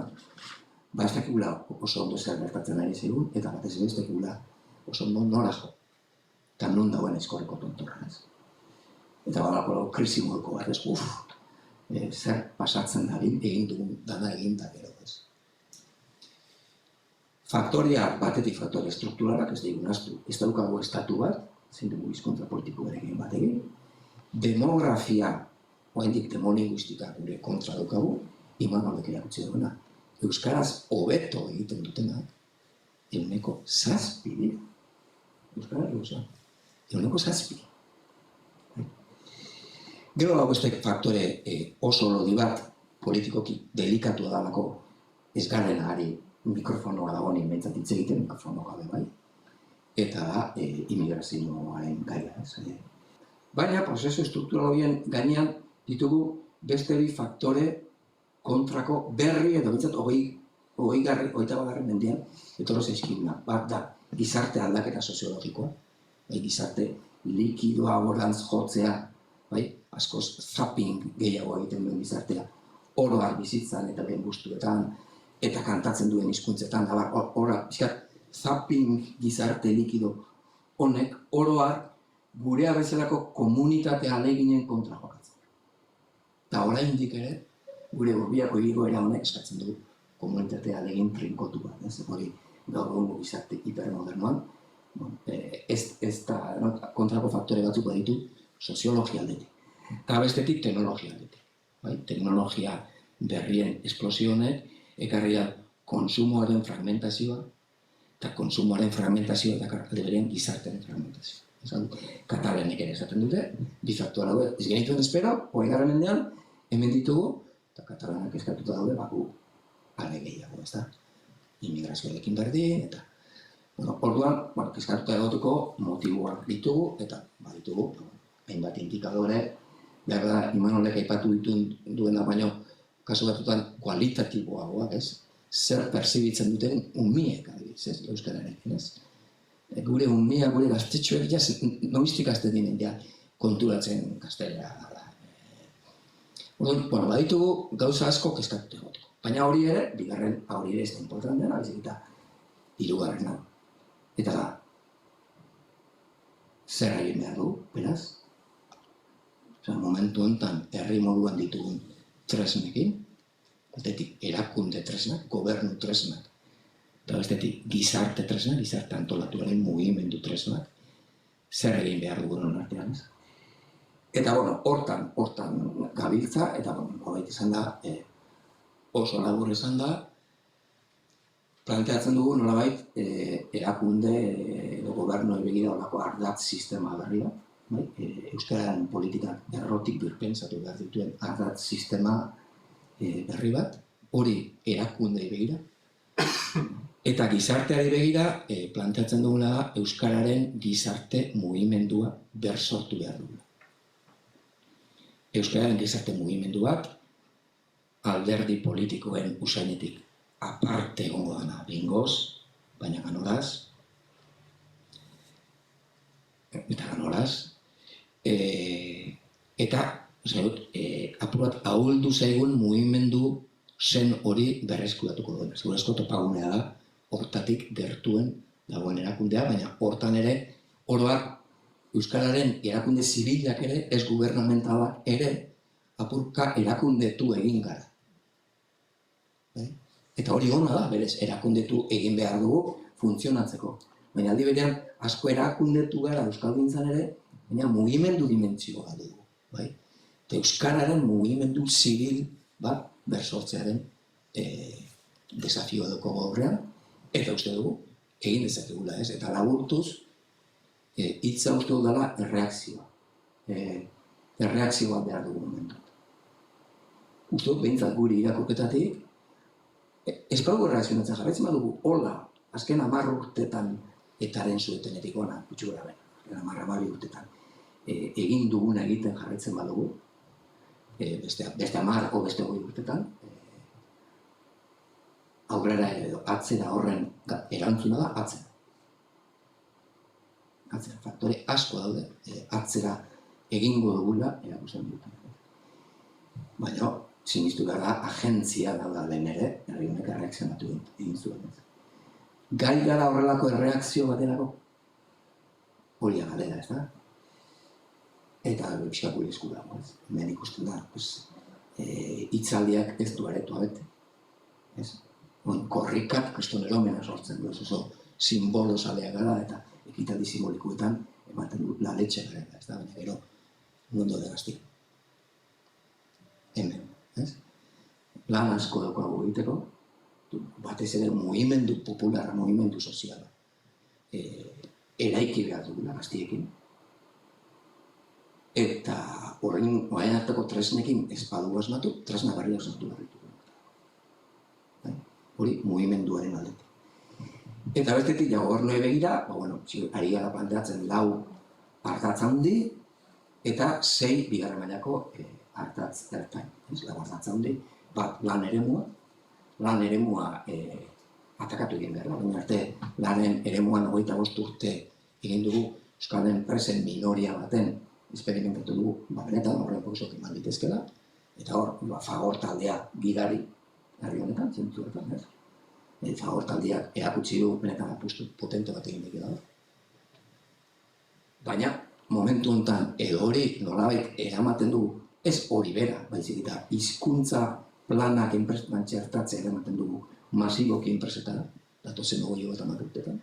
Ba ez dakigula oso ondo zer gertatzen ari zaigun, eta batez ere ez dakigula oso ondo nola jo. Eta nun dagoen aizkorreko tontorra, ez. Eta balako krisi moduko bat, zer pasatzen da egin dugun dana egin da gero, ez. Faktoria batetik faktore strukturalak ez digun astu. Ez daukagu estatu bat, zein dugu hizkuntza politiko berekin bat egin. Demografia, oraindik demolinguistika gure kontra daukagu, Imanolek erakutsi duena. Euskaraz hobeto egiten dutenak, 7% dira. Euskaraz, 7%. Gero dago beste faktore oso lodi bat, politikoki delikatua dalako ez garen ari mikrofonoa dagoen behintzat hitz egiten mikrofono gabe bai. Eta da, immigrazioaren gaia. Baina, prozesu struktural horien gainean ditugu beste bi faktore kontrako berri edo bintzat 20. mendean etorro zaizkiguna. Bat da, gizarte aldaketa soziologikoa, gizarte likidoa gorantz jotzea, askoz zapping gehiago egiten duen gizartea, oro har bizitzan eta lehen gustuetan, eta kantatzen duen hizkuntzetan, da ora, zapping gizarte likido honek oro har gurea bezalako komunitate ahaleginen kontra jokatzen. Eta oraindik ere, gure Urbiako igoera honek eskatzen du komunitate ahalegin trinkotu bat. Hori gaur egungo gizarte hipermodernoan, ez da kontrako faktore batzuk baditu soziologia aldetik. Eta bestetik teknologia aldetik. Teknologia berrien esplozionek ekarria konsumoaren fragmentazioa, eta konsumoaren fragmentazioa eta alde berean gizartearen fragmentazioa. Katalanek ere esaten dute, bi faktora daude. Ez genituen espero, 20. mendean, hemen ditugu, eta katalanak eskatuta daude, baku are gehiago, ez da? Immigrazioarekin berdin, eta... Orduan, eskatuta egoteko motiboak ditugu, eta baditugu, hainbat indikadore, behar da, Imanolek aipatu duena baino, kasu batutan kualitatiboagoak, ez? Zer perzibitzen duten umiek, adibidez, ez? Euskararekin, ez? Gure umia, gure gaztetxoek, noiztik gazte dinen, konturatzen gaztelera. Baditugu gauza asko kezkatuta egoteko. Baina hori ere, bigarren hori ere ez da importantena, baizik eta hirugarrena. Eta da, zer egin behar du, beraz? Momentu honetan herri moduan ditugun tresnekin, batetik erakunde tresnak, gobernu tresnak, eta bestetik gizarte tresnak, gizarte antolatuaren mugimendu tresnak, zer egin behar dugun artean. Eta, hortan gabiltza, eta, hobait izan da, oso labur esan da, planteatzen dugu nolabait erakunde edo gobernuei begira olako ardatz sistema berri bat, bai? Euskararen politikak errotik birpentsatu behar dituen ardatz sistema berri bat, hori erakundei begira, eta gizarteari begira planteatzen duguna da Euskararen gizarte mugimendua bersortu behar dugula. Euskararen gizarte mugimenduak alderdi politikoen usainetik aparte egongo dana behingoz, baina ganoraz, eta apur bat ahuldu zaigun mugimendu zen hori berreskuratuko duena. Segurazko topagunea da, hortatik gertuen dagoen erakundea, baina hortan ere, oroak Euskararen erakunde zibilak ere, ez gubernamentalak ere, apurka erakundetu egin gara. Eta hori ona da, berez, erakundetu egin behar dugu funtzionatzeko. Baina aldi berean, asko erakundetu gara euskalgintzan ere, baina mugimendu dimentsioa dugu. Eta Euskararen mugimendu zibil bat bersortzearen desafio dugu gaurrean, eta uste dugu, egin dezakegula ez, eta laburtuz, hitza uste dut dela erreakzioa. Erreakzioa behar dugu momentu. Uste dut, behintzat guri irakoketatik, ez badugu erreakzionatzen jarraitzen badugu, hola, azken 10 urtetan etaren zuetenetik ona, gutxi gora bena, azken 10 urtetan, egin duguna egiten jarraitzen badugu, beste 10 o beste 20 urtetan, aurrera edo atzera horren erantzuna da atzera. Atzera, faktore asko daude, atzera egingo dugula erakusten dute. Baina, sinistu gara, agentzia dauda lehen ere, herri honek erreakzionatu egin zuen. Gai gara horrelako erreakzio baterako, hori galera, ez da? Eta pixka gure esku dago, ez? Hemen ikusten da, hitzaldiak ez du aretua bete. Korrikak kristoneromena sortzen du, ez oso simbolo zalea gara eta ekitaldi simbolikuetan ematen du laletxe gara, ez da? Baina gero, mundu de gazti. Hemen, ez? Plan asko daukagu egiteko, batez ere mugimendu popular, mugimendu soziala. Eraiki behar dugula gaztiekin. Eta horrein arteko tresnekin ez badugu asmatu, tresna berri asmatu behar ditugu. Hori mugimenduaren aldetik. Eta bestetik, gobernuei begira, ari gara planteatzen 4 ardatz handi eta 6 bigarren mailako ardatz ertain. 4 ardatz handi, bat lan eremua atakatu egin behar. Baina arte, lanen eremuan 25 urte egin dugu euskal enpresen minoria baten esperimentatu dugu, benetan horren poizok eman ditezkela, eta hor, Fagor taldea gidari herri honetan, zentzuetan, ez? Fagor taldeak erakutsi du benetan apustu potente bat egin dira. Baina, momentu honetan, edo hori nolabait eramaten du, ez hori bera, baizik eta hizkuntza planak enpresetan txertatzea eramaten dugu masiboki enpresetara, datozen 20 urtetan.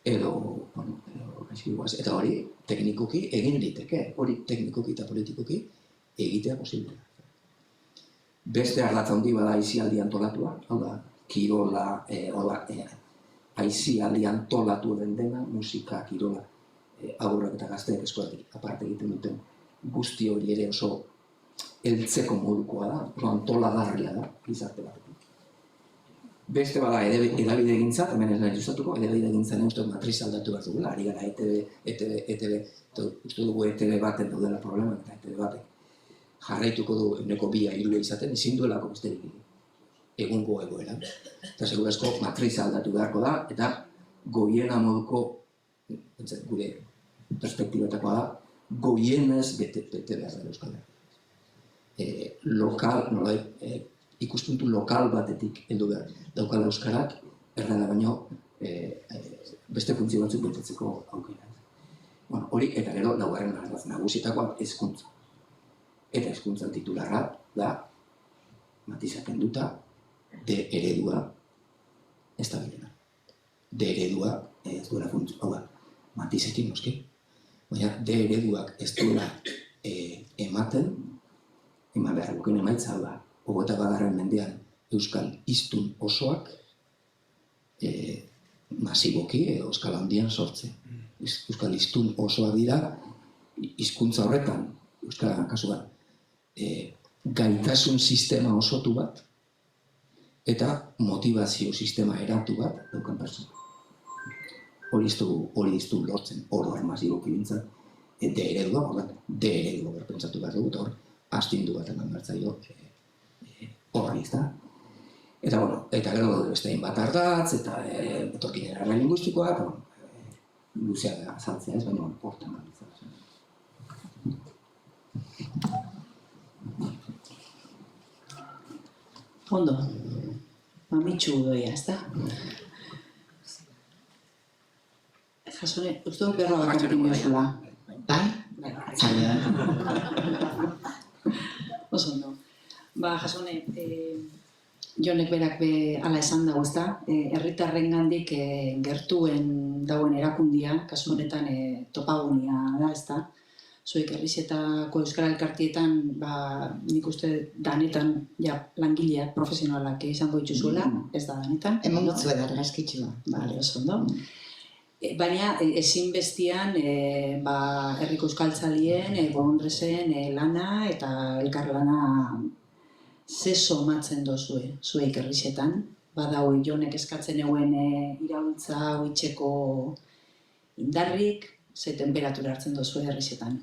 Eta hori teknikoki egin liteke, hori teknikoki eta politikoki egitea posible. Beste ardatz handi bada aisialdi antolatua, hau da, kirola, aisialdi antolatu den dena, musika, kirola, aurrak eta gazteek eskolatik aparte egiten duten guzti hori ere oso heltzeko modukoa da, oso antolagarria da, gizarte batetik. Beste bada edabide egintza, hemen ez nahi justatuko, edabide egintzaren uste matriz aldatu behar dugula, ari gara ETV, uste dugu ETV baten daudela problema, eta ETV batek jarraituko du eguneko 2-3 izaten, ezin duelako besterik egungo egoera. Eta segurazko matriz aldatu beharko da, eta goiena moduko, gure perspektibetakoa da, goienez bete behar da Euskal Herria. Lokal, ikuspuntu lokal batetik heldu behar daukala euskarak, errada baino beste funtzio batzuk betetzeko aukera. Hori, eta gero, laugarren ardatz nagusietakoa hezkuntza. Eta hezkuntzan titularra da, matizak kenduta, de eredua ez da bilena. De eredua ez duela funtzio, hau da, matizekin noski, baina de ereduak ez duela eman behar luken emaitza, hau da, 21. mendean euskal hiztun osoak masiboki edo eskala handian sortzen. Euskal hiztun osoak dira hizkuntza horretan, euskara kasuan, gaitasun sistema osotu bat eta motivazio sistema eratu bat daukan pertsona. Hori ez du lortzen, oro masiboki bintzat, de eredua berpentsatu behar dugu, hor astindu bat eman bertzaio horri, ez da? Eta, bueno, eta gero beste hainbat ardatz, eta etorkinen arra lingustikoa, eta luzea azaltzea ez, baina hortan galitzea. Ondo, mamitxu doia, ez da? Jasone, uste dut berroa bat opinioa. Bai? Oso ondo. Jasone, Jonek berak hala esan dago, ezta? Herritarrengandik gertuen dagoen erakundia, kasu honetan topagunia da, ezta? Zuek Errizetako euskara elkartietan, nik uste danetan langileak profesionalak izango dituzuela, ez da danetan. Hemen gutzu edar, gaskitxua. Bale, oso ondo. Baina ezinbestian herriko euskaltzalien, bolondresen lana eta elkarlana ze somatzen dozue, zuek Errizetan. Badau Jonek eskatzen eguen iraultza hoitzeko indarrik, ze temperatura hartzen dozue Errizetan.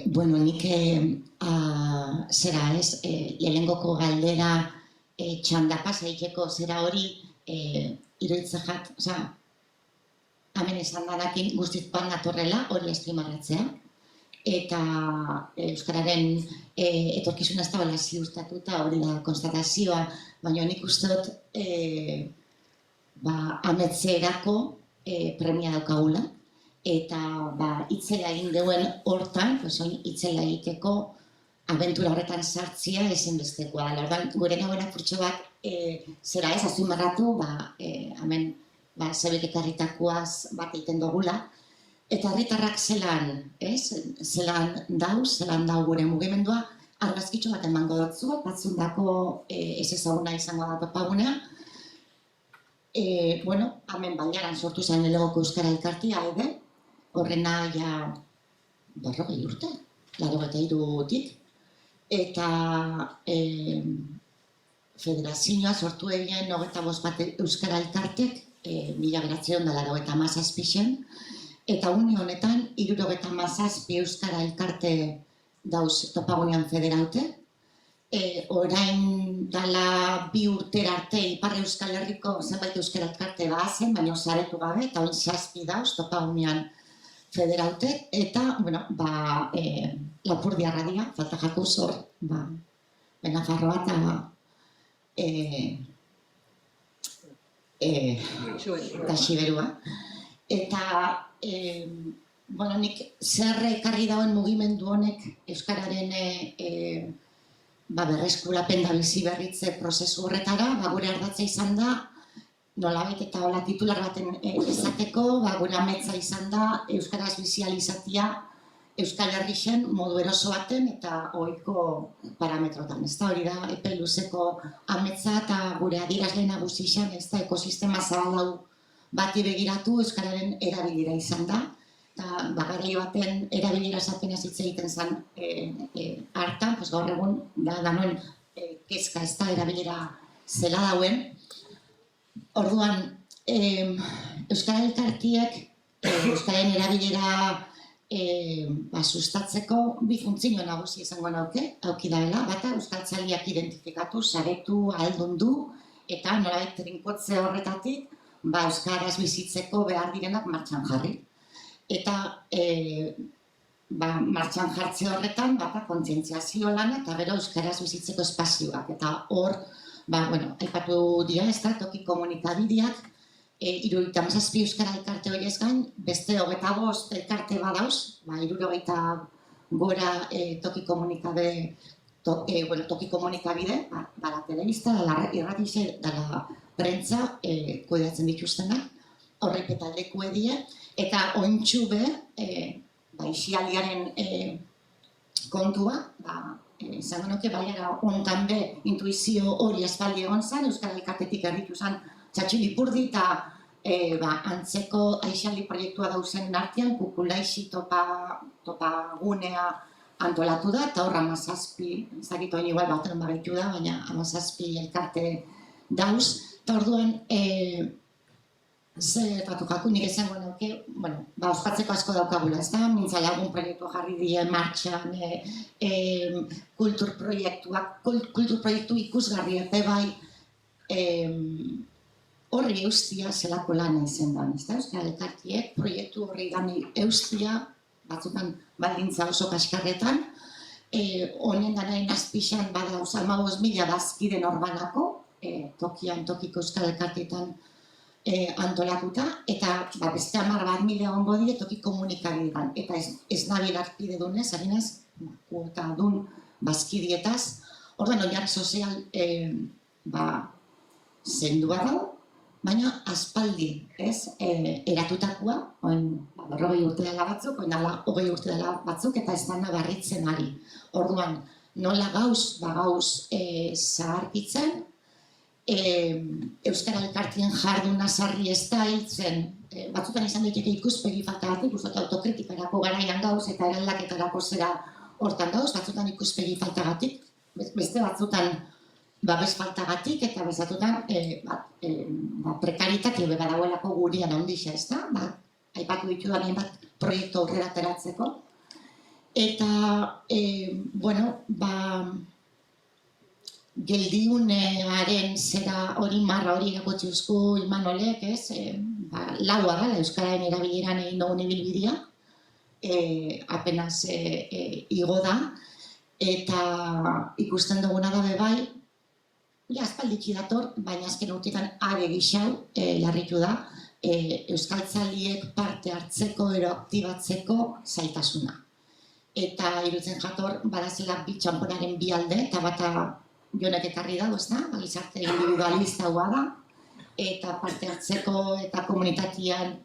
Bueno, nik zera ez, lehengoko galdera txandapasa egiteko zera hori iruditzajat, hemen esan danakin guztiz bat natorrela hori estrimarratzea. Eta euskararen etorkizuna ez da ziurtatuta hori da konstatazioa, baina nik uste dut ametzerako premia daukagula. Eta itzela egin deuen hortan, itzela egiteko abentura horretan sartzia ezinbestekoa dela. Orduan, gure nagoenak purtsu bat zera ez azpimarratu, hemen zebek ekarritakoaz bat egiten dugula. Eta herritarrak zelan dau gure mugimendua, argazkitxo bat emango dutzu, batzundako ez ezaguna izango da topagunea. Hemen Bailaran sortu zen Lelegoko Euskara Elkartia, horrena 40 urte, 83tik. Eta federazioa sortu egin 25 bat Euskara Elkartek, 1987. Eta une honetan, 77 Euskara Elkarte dauz topagunean federaute. Orain dala 2 urtera arte Ipar Euskal Herriko zenbait Euskara Elkarte bazen, baina saretu gabe, eta orain 7 dauz topagunean federaute. Eta, Lapurdia dira, falta jakuz hor, Benafarroa eta Xiberua. Eta, nik zer ekarri dauen mugimendu honek Euskararen berreskurapen da bizi berritze prozesu horretara, gure ardatza izan da, nolabait eta hola titular baten izateko, gure ametza izan da Euskaraz bizializatia Euskal Herrixen modu eroso baten eta ohiko parametrotan. Ez da hori da epe luzeko ametza eta gure adierazle nagusi izan, ez da ekosistema zabalau bati begiratu Euskararen erabilera izan da. Eta garai baten erabilera esaten hitz egiten zen hartan, gaur egun danoen kezka ez da erabilera zela dauen. Orduan, Euskara Elkartiek Euskararen erabilera sustatzeko bi funtzio nagusi izango auki daela, bata euskaltzaleak identifikatu, saretu, ahaldundu eta nolabait trinkotze horretatik euskaraz bizitzeko behar direnak martxan jarri. Eta martxan jartze horretan kontzientziazio lana eta gero euskaraz bizitzeko espazioak. Eta hor, aipatu dira ez da, toki komunikabideak, 77 Euskara Elkarte horiez gain, beste 25 elkarte badauz, 60 gora toki komunikabide, la telebista, la irratixe, la prentza kudeatzen dituztenak, horrek eta leku edie, eta ointxu be, isialiaren kontua, izango nuke baiara hontan be intuizio hori aspaldi egon zen, Euskara Elkartetik erditu zen Txatxilipurdi eta antzeko aixaldi proiektua dauzen artean, Kukulaixi topa gunea antolatu da, eta hor 17, ezakit oin igual baten bagaitu da, baina 17 elkarte dauz, eta orduan gertatu nik esango nuke, ospatzeko asko daukagula, ez da? Mintza lagun proiektua jarri die martxan, kultur proiektu ikusgarri epe bai, horri eustia zelako lana izen da, ez da? Euskal Elkartiek proiektu horri gani eustia, batzutan baldintza oso kaskarretan, honen danain azpixan badauz 15.000 bazkide norbanako, tokiko Euskal Elkartietan antolatuta, eta beste 10.000 egongo die toki komunikabidean, eta ez nabil arpide dunez, harinez, kuota dun bazkidietaz, orduan oinarri sozial zendua dago, baina aspaldi, eratutakoa, oin 40 urte dela batzuk, oin 20 urte dela batzuk, eta ez dana barritzen ari. Orduan, nola gauz zaharkitzen, Euskara Elkartien jarduna sarri ez da hiltzen, batzutan izan daiteke ikuspegi faltagatik, uste autokritikarako garaian gauz eta eraldaketarako zera hortan gauz, batzutan ikuspegi faltagatik, beste batzutan babes faltagatik eta bezatutan prekaritate badagoelako gurean handixa, ez da? Aipatu ditu da bat proiektu aurrera ateratzeko. Eta, geldiunearen zera hori marra hori erakutsi uzku Imanolek, laua da, Euskararen erabileran egin dugun ibilbidea, apenas igo da, eta ikusten duguna da bebai, aspalditxi dator, baina azken urtetan are gixau larritu da, euskaltzaliek parte hartzeko ero aktibatzeko zaitasuna. Eta irutzen jator, badazela txanponaren bi alde, eta bata Jonek ekarri dago, ez da? Gizarte individualista hua da, eta parte hartzeko eta komunitatean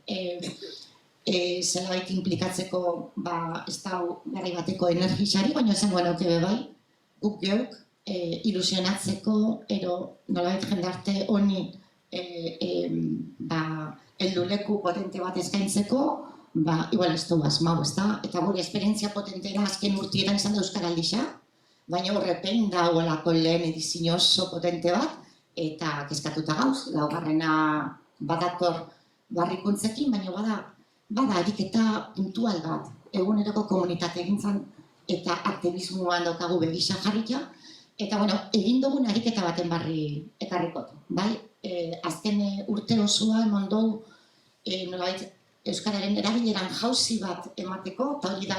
zelabait implikatzeko ez da garai bateko energixari, baina esango nuke bebai, guk geuk ilusionatzeko, ero nolabait jendarte honi helduleku potente bat eskaintzeko, igual ez du asmau, ez da? Eta gure esperientzia potentera azken urtietan izan da Euskaraldixa, baina horrepen dagoelako lehen edizio oso potente bat, eta kezkatuta gauz, laugarrena badator barrikuntzekin, baina bada ariketa puntual bat, eguneroko komunitate egintzan eta aktivismoan daukagu begisa jarrita, eta egin dugun ariketa baten barri ekarrikot. Azken urte osoa emon dugu nolabait Euskararen erabileran jauzi bat emateko, eta hori da,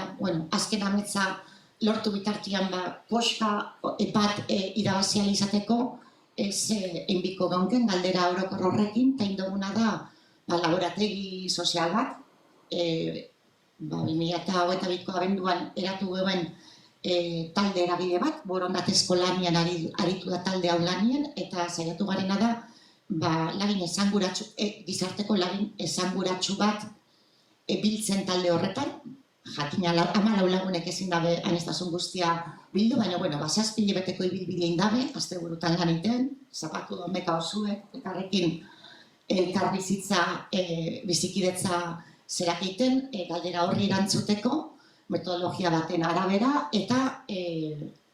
azken ametsa lortu bitartian poska epat irabazial izateko enbiko gaunken galdera orokor horrekin, eta indoguna da laborategi sozial bat, 2022ko abenduan eratu geuen talde eragile bat, borondatezko lanian aritu da talde hau lanien, eta saiatu garena da lagin esanguratsu, gizarteko lagin esanguratsu bat biltzen talde horretan, jakina 14 lagunek ezin dabe aneztasun guztia bildu, baina, 6 hilabeteko ibilbidea indabe, asteburutan lan egiten, zapatu domeka osuek, elkarrekin elkarbizitza, bizikidetza zerak egiten, galdera horri erantzuteko, metodologia baten arabera, eta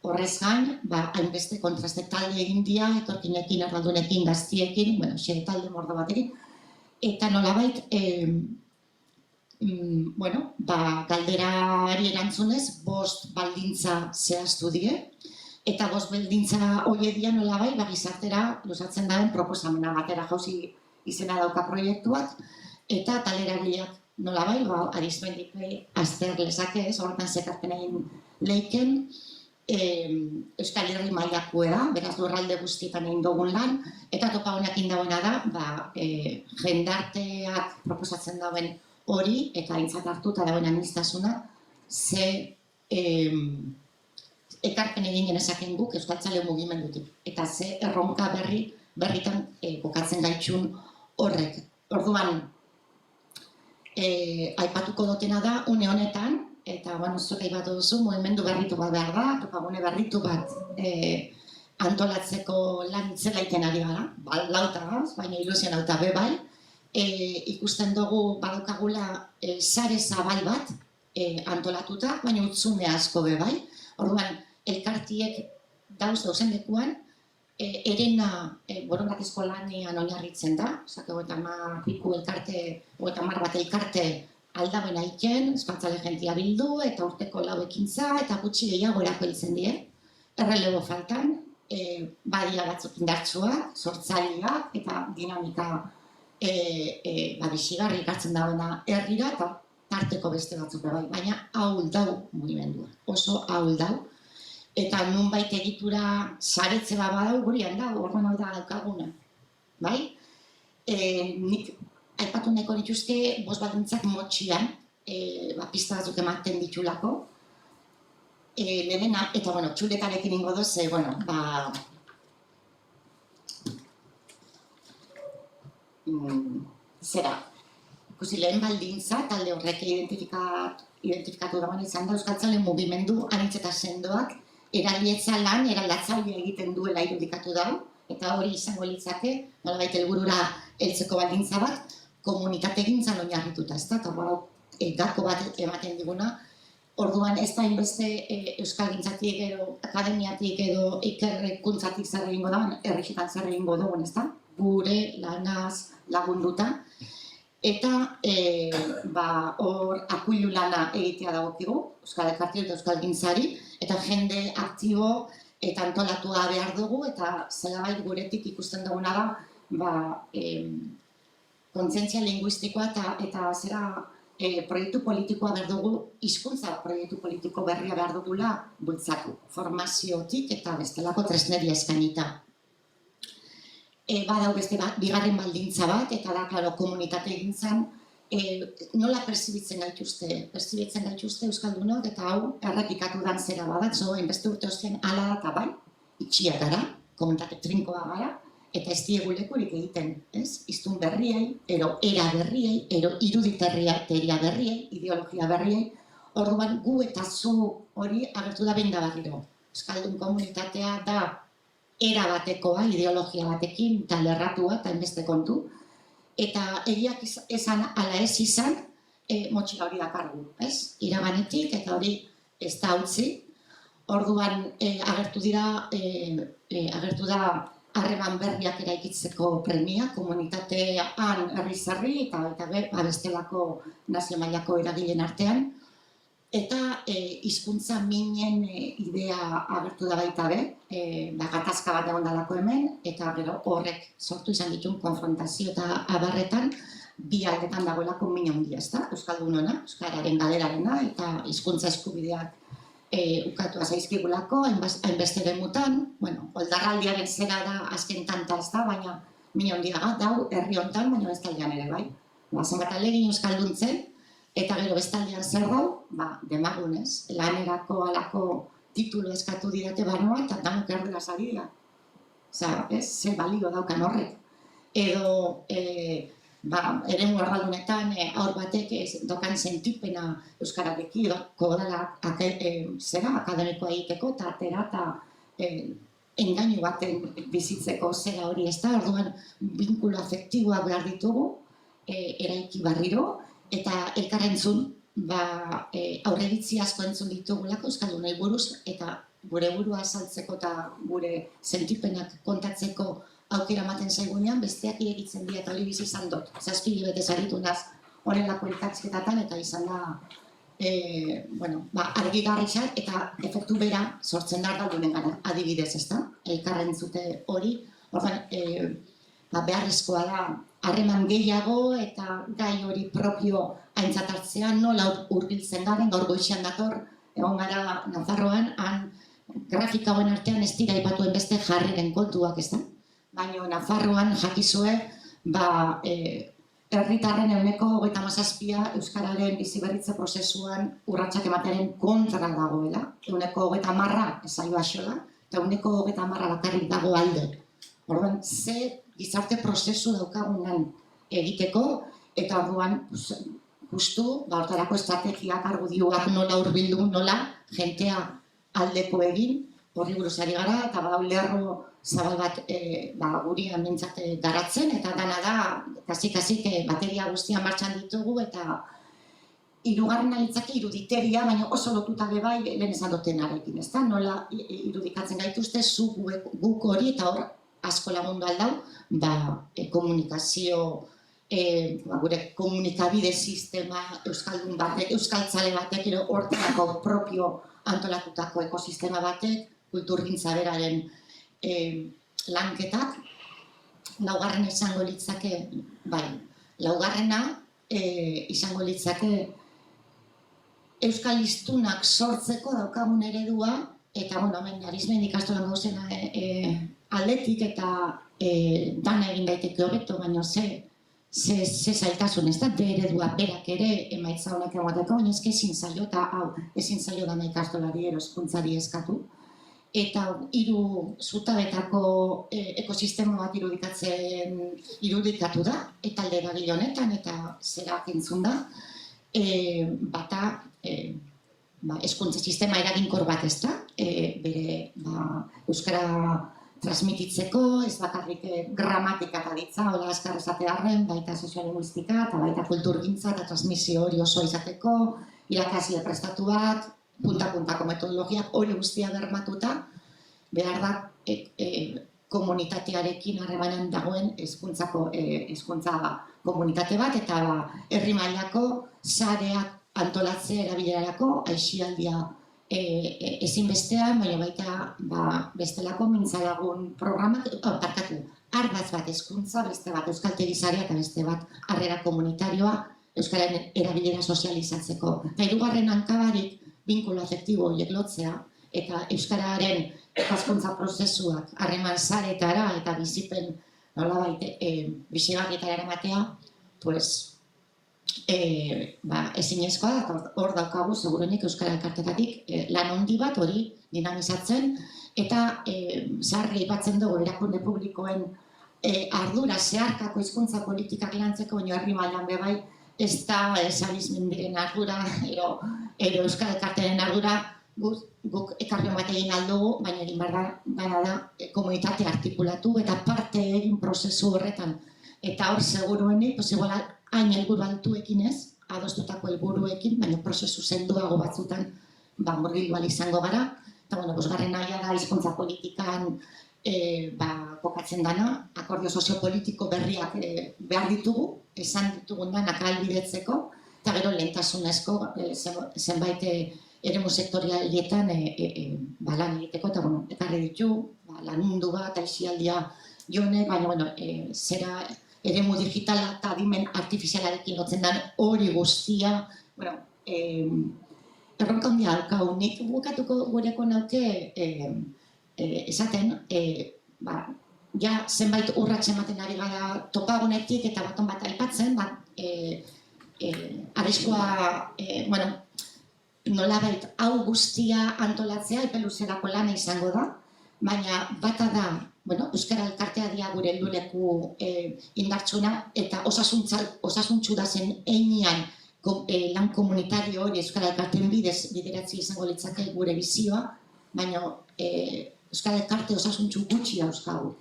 horrez gain, hainbeste kontraste talde egin dia, etorkinekin, erraldunekin, gaztiekin, xe talde mordo batekin, eta nolabait, galderari erantzunez, 5 baldintza zehaztu die, eta 5 baldintza hoiedia nolabai gizartera luzatzen daren proposamena batera jauzi izena dauka proiektuak, eta talerariak nolabai, arizmendipei azter lezake, horretan zekarpen egin leiken, Euskal Herri mailakue da, beraz lurralde guztietan egin dugun lan, eta topa honak indagoena da, jendarteak proposatzen dauen hori, eta aintzat hartuta dauen aniztasuna, ze ekarpen egin genezaken guk euskaltzale mugimendutik. Eta ze erronka berritan kokatzen gaitxun horrek. Orduan, aipatuko dutena da, une honetan, eta zuk aipatu duzu, mugimendu berritu bat behar da, topagune berritu bat antolatzeko lan itzela iten ari gara, lautagaz, baina ilusionauta be bai. Ikusten dugu badaukagula sare zabal bat antolatuta, baina utzune asko be bai. Orduan, elkartiek dauzen lekuan, erena borondatezko lanean oinarritzen da, osea, 30 bat elkarte aldaben aiken, espatzale jentia bildu, eta urteko 4 ekintza, eta gutxi gehiago erakoitzen die. Errelebo faltan, badia batzuk indartsuak, sortzaileak, eta dinamika bizigarri ikartzen dagoena herrira, eta tarteko beste batzuk bai, baina ahul dau mugimendua, oso ahul dau. Eta nunbait egitura saretze bat badau gurian da, orduan hau da daukaguna. Bai? Nik aipatu nahiko dituzte, bost baldintzak motxian, pista batzuk ematen ditulako. Lehena, eta txuletarekin ingo doz, zera, ikusi lehen baldintza, talde horrek identifikatu dagoen izan da, euskaltzale mugimendu anitz eta sendoak, eralietza lan, eraldatzailea egiten duela irudikatu dago, eta hori izango litzake, nolabait helburura heltzeko baldintza bat, komunitate gintzan oinarrituta, ez da, eta gako bat ematen diguna, orduan ez da inbeste euskal gintzatik edo akademiatik edo ikerrekuntzatik zer egingo dagoen, herrixetan zer egingo dagoen, ez da, gure lanaz lagunduta, eta hor akuilu lana egitea dagokigu, euskal elkartio eta euskal gintzari, eta jende aktibo eta antolatua behar dugu, eta zelabait guretik ikusten duguna da, kontzientzia linguistikoa eta zera proiektu politikoa behar dugu, hizkuntza proiektu politiko berria behar dugula bultzatu, formaziotik eta bestelako tresneria eskainita. Badau beste bigarren baldintza bat, eta da, komunitate egintzan, nola perzibitzen gaituzte euskaldunok, eta hau errepikatu dan zera badat, beste urte ostean ala eta bai, itxiak gara, komunitate trinkoa gara, eta ez diegu lekurik egiten, ez? Hiztun berriei, ero era berriei, ero iruditeria berriei, ideologia berriei, orduan gu eta zu hori agertu da behin da berriro. Euskaldun komunitatea da era batekoa, ideologia batekin, eta lerratua, eta enbeste kontu, eta egiak esan ala ez izan, motxila hori dakargu, ez? Iraganetik, eta hori ez da utzi, orduan agertu da harreman berriak eraikitzeko premia, komunitatean herri-zerri eta bestelako nazio mailako eragileen artean, eta hizkuntza minen idea agertu da baita be, gatazka bat egon dalako hemen, eta gero horrek sortu izan ditun konfrontazio eta abarretan, bi aldetan dagoelako min handia, ezta? Euskaldunona, euskararen galerarena eta hizkuntza eskubideak ukatua zaizkigulako, hainbeste eremutan, oldarraldiaren zera da azken tanta ez da, baina min handia dau herri hontan, baina bestaldean ere bai. Zenbat alegin euskalduntzen, eta gero bestaldean zer dau, demagunez, lanerako alako titulu eskatu didate barnoa, eta danok erdera sari dira. Osa, ze balio daukan horrek. Edo, eremu erraldunetan aur batek dokan sentipena euskararekin, kodala akademikoa egiteko, eta atera eta engainu baten bizitzeko zera hori ez da, orduan binkulo afektiboa behar ditugu, eraiki barriro, eta elkarrentzun aurreritzi asko entzun ditugulako euskaldunei buruz, eta gure burua azaltzeko eta gure sentipenak kontatzeko aukera ematen zaigunean, besteak irekitzen dira eta hori bizi izan dut. 7 hilabete aritu naz horrelako elkarrizketatan eta izan da argigarriak eta efektu bera sortzen da ardaldunen gara, adibidez, ezta? Elkarrentzute hori, beharrezkoa da harreman gehiago eta gai hori propio aintzat hartzea, nola hurbiltzen garen, gaur goizean dator, egon gara Nafarroan, han grafika hauen artean ez dira aipatuen beste jarriren kontuak, ez da? Baina Nafarroan jakizue, herritarren 37% euskararen biziberritze prozesuan urratsak ematearen kontra dagoela, 30% ez zaio axola, eta 30% bakarrik dago alde. Orduan, ze gizarte prozesu daukagunan egiteko, eta orduan justu, hortarako estrategiak, argudioak nola hurbildu, nola jentea aldeko egin, horri buruz ari gara, eta lerro zabal bat gurian mintzat garatzen, eta dana da, kasik bateria guztia martxan ditugu, eta hirugarren alitzake iruditeria, baina oso lotuta bai lehen esan dutenarekin, ezta? Nola irudikatzen gaituzte, guk hori, eta hor asko lagundu aldau, komunikazio, gure komunikabide sistema euskaldun batek, euskaltzale batek, hortarako propio antolatutako ekosistema batek, kulturgintza beraren lanketak, laugarrena izango litzake, laugarrena izango litzake euskal hiztunak sortzeko daukagun eredua, eta, hemen Arizmendi ikastolan gauzen aldetik, eta dana egin daiteke hobeto, baina ze zailtasun, ez da, eredua berak ere emaitza honek emateko, baina ezin zailo, eta ezin zailo dana ikastolari hezkuntzari eskatu. Eta hiru zutabetako ekosistema bat irudikatu da, eta alde eragile honetan, eta zerak entzun da, bata hezkuntza sistema eraginkor bat, ez da, bere euskara transmititzeko, ez bakarrik gramatika eta ditza, hola azkar esatearren, baita soziolinguistika, eta baita kulturgintza eta transmisio hori oso izateko, irakasle prestatuak, punta-puntako metodologiak hori guztia bermatuta, behar da komunitatearekin harremanen dagoen hezkuntza komunitate bat, eta herri mailako sareak antolatzea erabilerarako, aisialdia ezinbestean, baina baita bestelako mintzalagun programak, ardatz bat hezkuntza, beste bat euskaltegi sarea eta beste bat harrera komunitarioa euskararen erabilera sozializatzeko. Eta hirugarren hankabarik binkulo afektibo horiek lotzea, eta euskararen ikaskuntza prozesuak harreman saretara eta bizipen nolabait bizigarrietara eramatea, ezinezkoa da, eta hor daukagu segurenik Euskara Elkartetatik lan handi bat hori dinamizatzen, eta sarri aipatzen dugu erakunde publikoen ardura zeharkako hizkuntza politikak lantzeko, baina herri mailan bai ez da Arizmendiren ardura, ero Euskal Elkartearen ardura, guk ekarpen bat egin aldugu, baina egin behar da komunitate artikulatu eta parte egin prozesu horretan. Eta hor seguruenik, hain helburu altuekin ez, adostutako helburuekin, baina prozesu sendoago batzutan murgildu ahal izango gara. Eta, bosgarren naia da hizkuntza politikan kokatzen dana, akordio soziopolitiko berriak behar ditugu, esan ditugun danak ahalbidetzeko, eta gero lehentasunezko zenbait eremu sektorialetan lan egiteko, eta ekarri ditu, lan mundu bat, aisialdia jone, baina zera eremu digitala eta adimen artifizialarekin lotzen den hori guztia, erronka handia daukagu, nik bukatuko gureko nauke esaten, zenbait urrats ematen ari gara topagunetik eta baton bat aipatzen, arriskua, nolabait hau guztia antolatzea epe luzerako lana izango da, baina bata da, Euskara Elkartea dia gure helduleku indartsuna eta osasuntsu da zen heinean lan komunitario hori Euskara Elkarteen bideratzi izango litzake gure bizioa, baina Euskara Elkarte osasuntsu gutxi dauzkagu.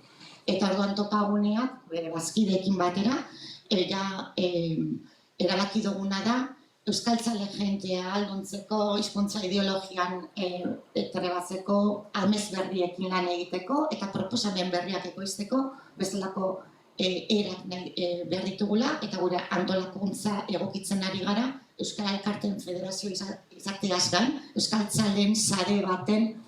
Eta orduan topaguneak, bere bazkideekin batera, erabaki duguna da, euskaltzale jentea alduntzeko, hizkuntza ideologian trebatzeko, amez berriekin lan egiteko, eta proposamen berriak ekoizteko, bestelako erak behar ditugula, eta gure antolakuntza egokitzen ari gara, Euskara Elkarteen Federazio izateaz gain, euskaltzaleen sare baten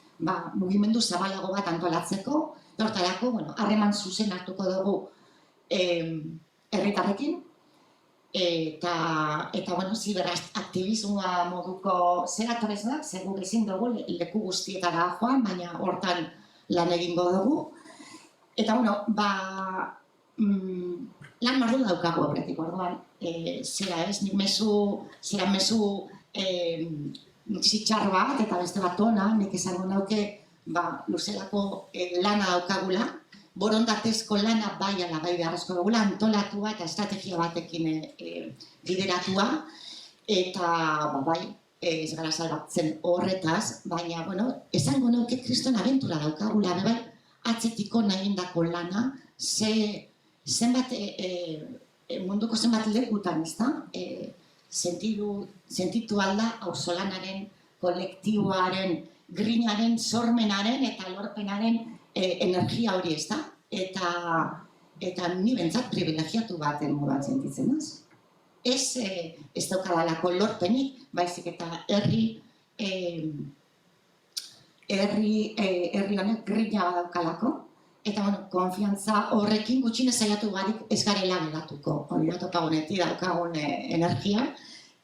mugimendu zabalago bat antolatzeko, eta hortarako, harreman zuzen hartuko dugu herritarrekin, eta ziberaktivismoa moduko zera tresnak, guk ezin dugu leku guztietara joan, baina hortan lan egingo dugu. Eta, lan marru daukagu horretik, orduan, nik mezu zitxar bat, eta beste bat ona, nik esango nauke, luzerako lana daukagula, borondatezko lana bai ala bai beharrezko dugula, antolatua eta estrategia batekin bideratua, eta bai, ez gara salbatzen horretaz, baina, bueno, esango nuke kriston abentura daukagula, bai, atzetiko nahi indako lana, zenbat, munduko zenbat lekutan, ez da? Sentitu alda auzolanaren, kolektiboaren, grinaren, sormenaren eta lorpenaren energia hori, ez da? Eta ni bentsat privilegiatu baten moduan sentitzen, ez? Ez daukadalako lorpenik, baizik eta herri honek grina badaukalako, eta, bueno, konfiantza horrekin gutxinez saiatu barik ez garela geratuko. Hori da topagunetik daukagun energia,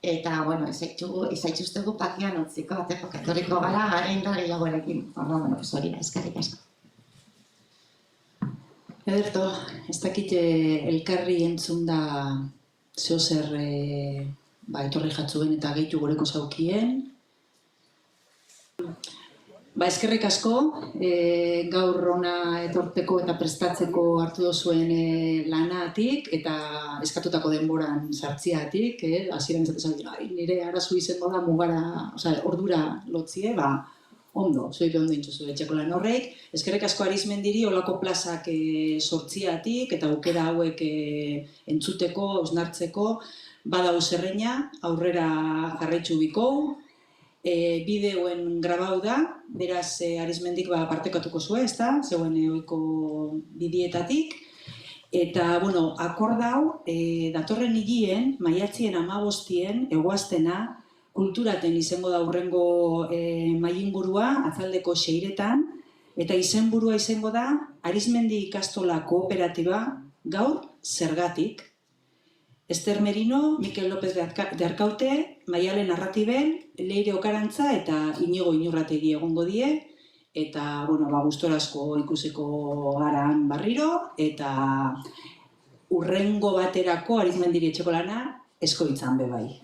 eta, bueno, ez zaituztegu pakean utziko, bateko etorriko gara, indar gehiagoarekin. Bueno, hori da, eskerrik asko. Ederto, ez dakit elkarri entzun da zeo zer etorri jatzuen eta gehitu goreko zaukien. Eskerrik asko, gaur hona etorteko eta prestatzeko hartu dozuen lanatik eta eskatutako denboran sartziatik, hasieran izaten nire arazu izango da mugara, ordura lotzie, ondo, zoik ondo intzuzu etxeko lan horrek. Eskerrik asko Arizmendiri olako plazak sortziatik eta aukera hauek entzuteko, osnartzeko, badau zerreina, aurrera jarraitzu bikou, bideoen grabau da, beraz Arizmendik partekatuko zuen, ez da, zegoen ohiko bidietatik. Eta, bueno, akordau, datorren higien, maiatzien 15 egoaztena, kulturaten izango da hurrengo mailingurua, Azaldeko Seiretan, eta izenburua izango da Arizmendi Ikastola Kooperatiba gaur zergatik. Ester Merino, Mikel López de Arkaute, Maialen Arratiben, Leire Okarantza eta Inigo Inurrategi egongo die, eta, bueno, gustorazko ikusiko garan barriro, eta hurrengo baterako Arizmendiri etxeko lana, eskoitzan be bai.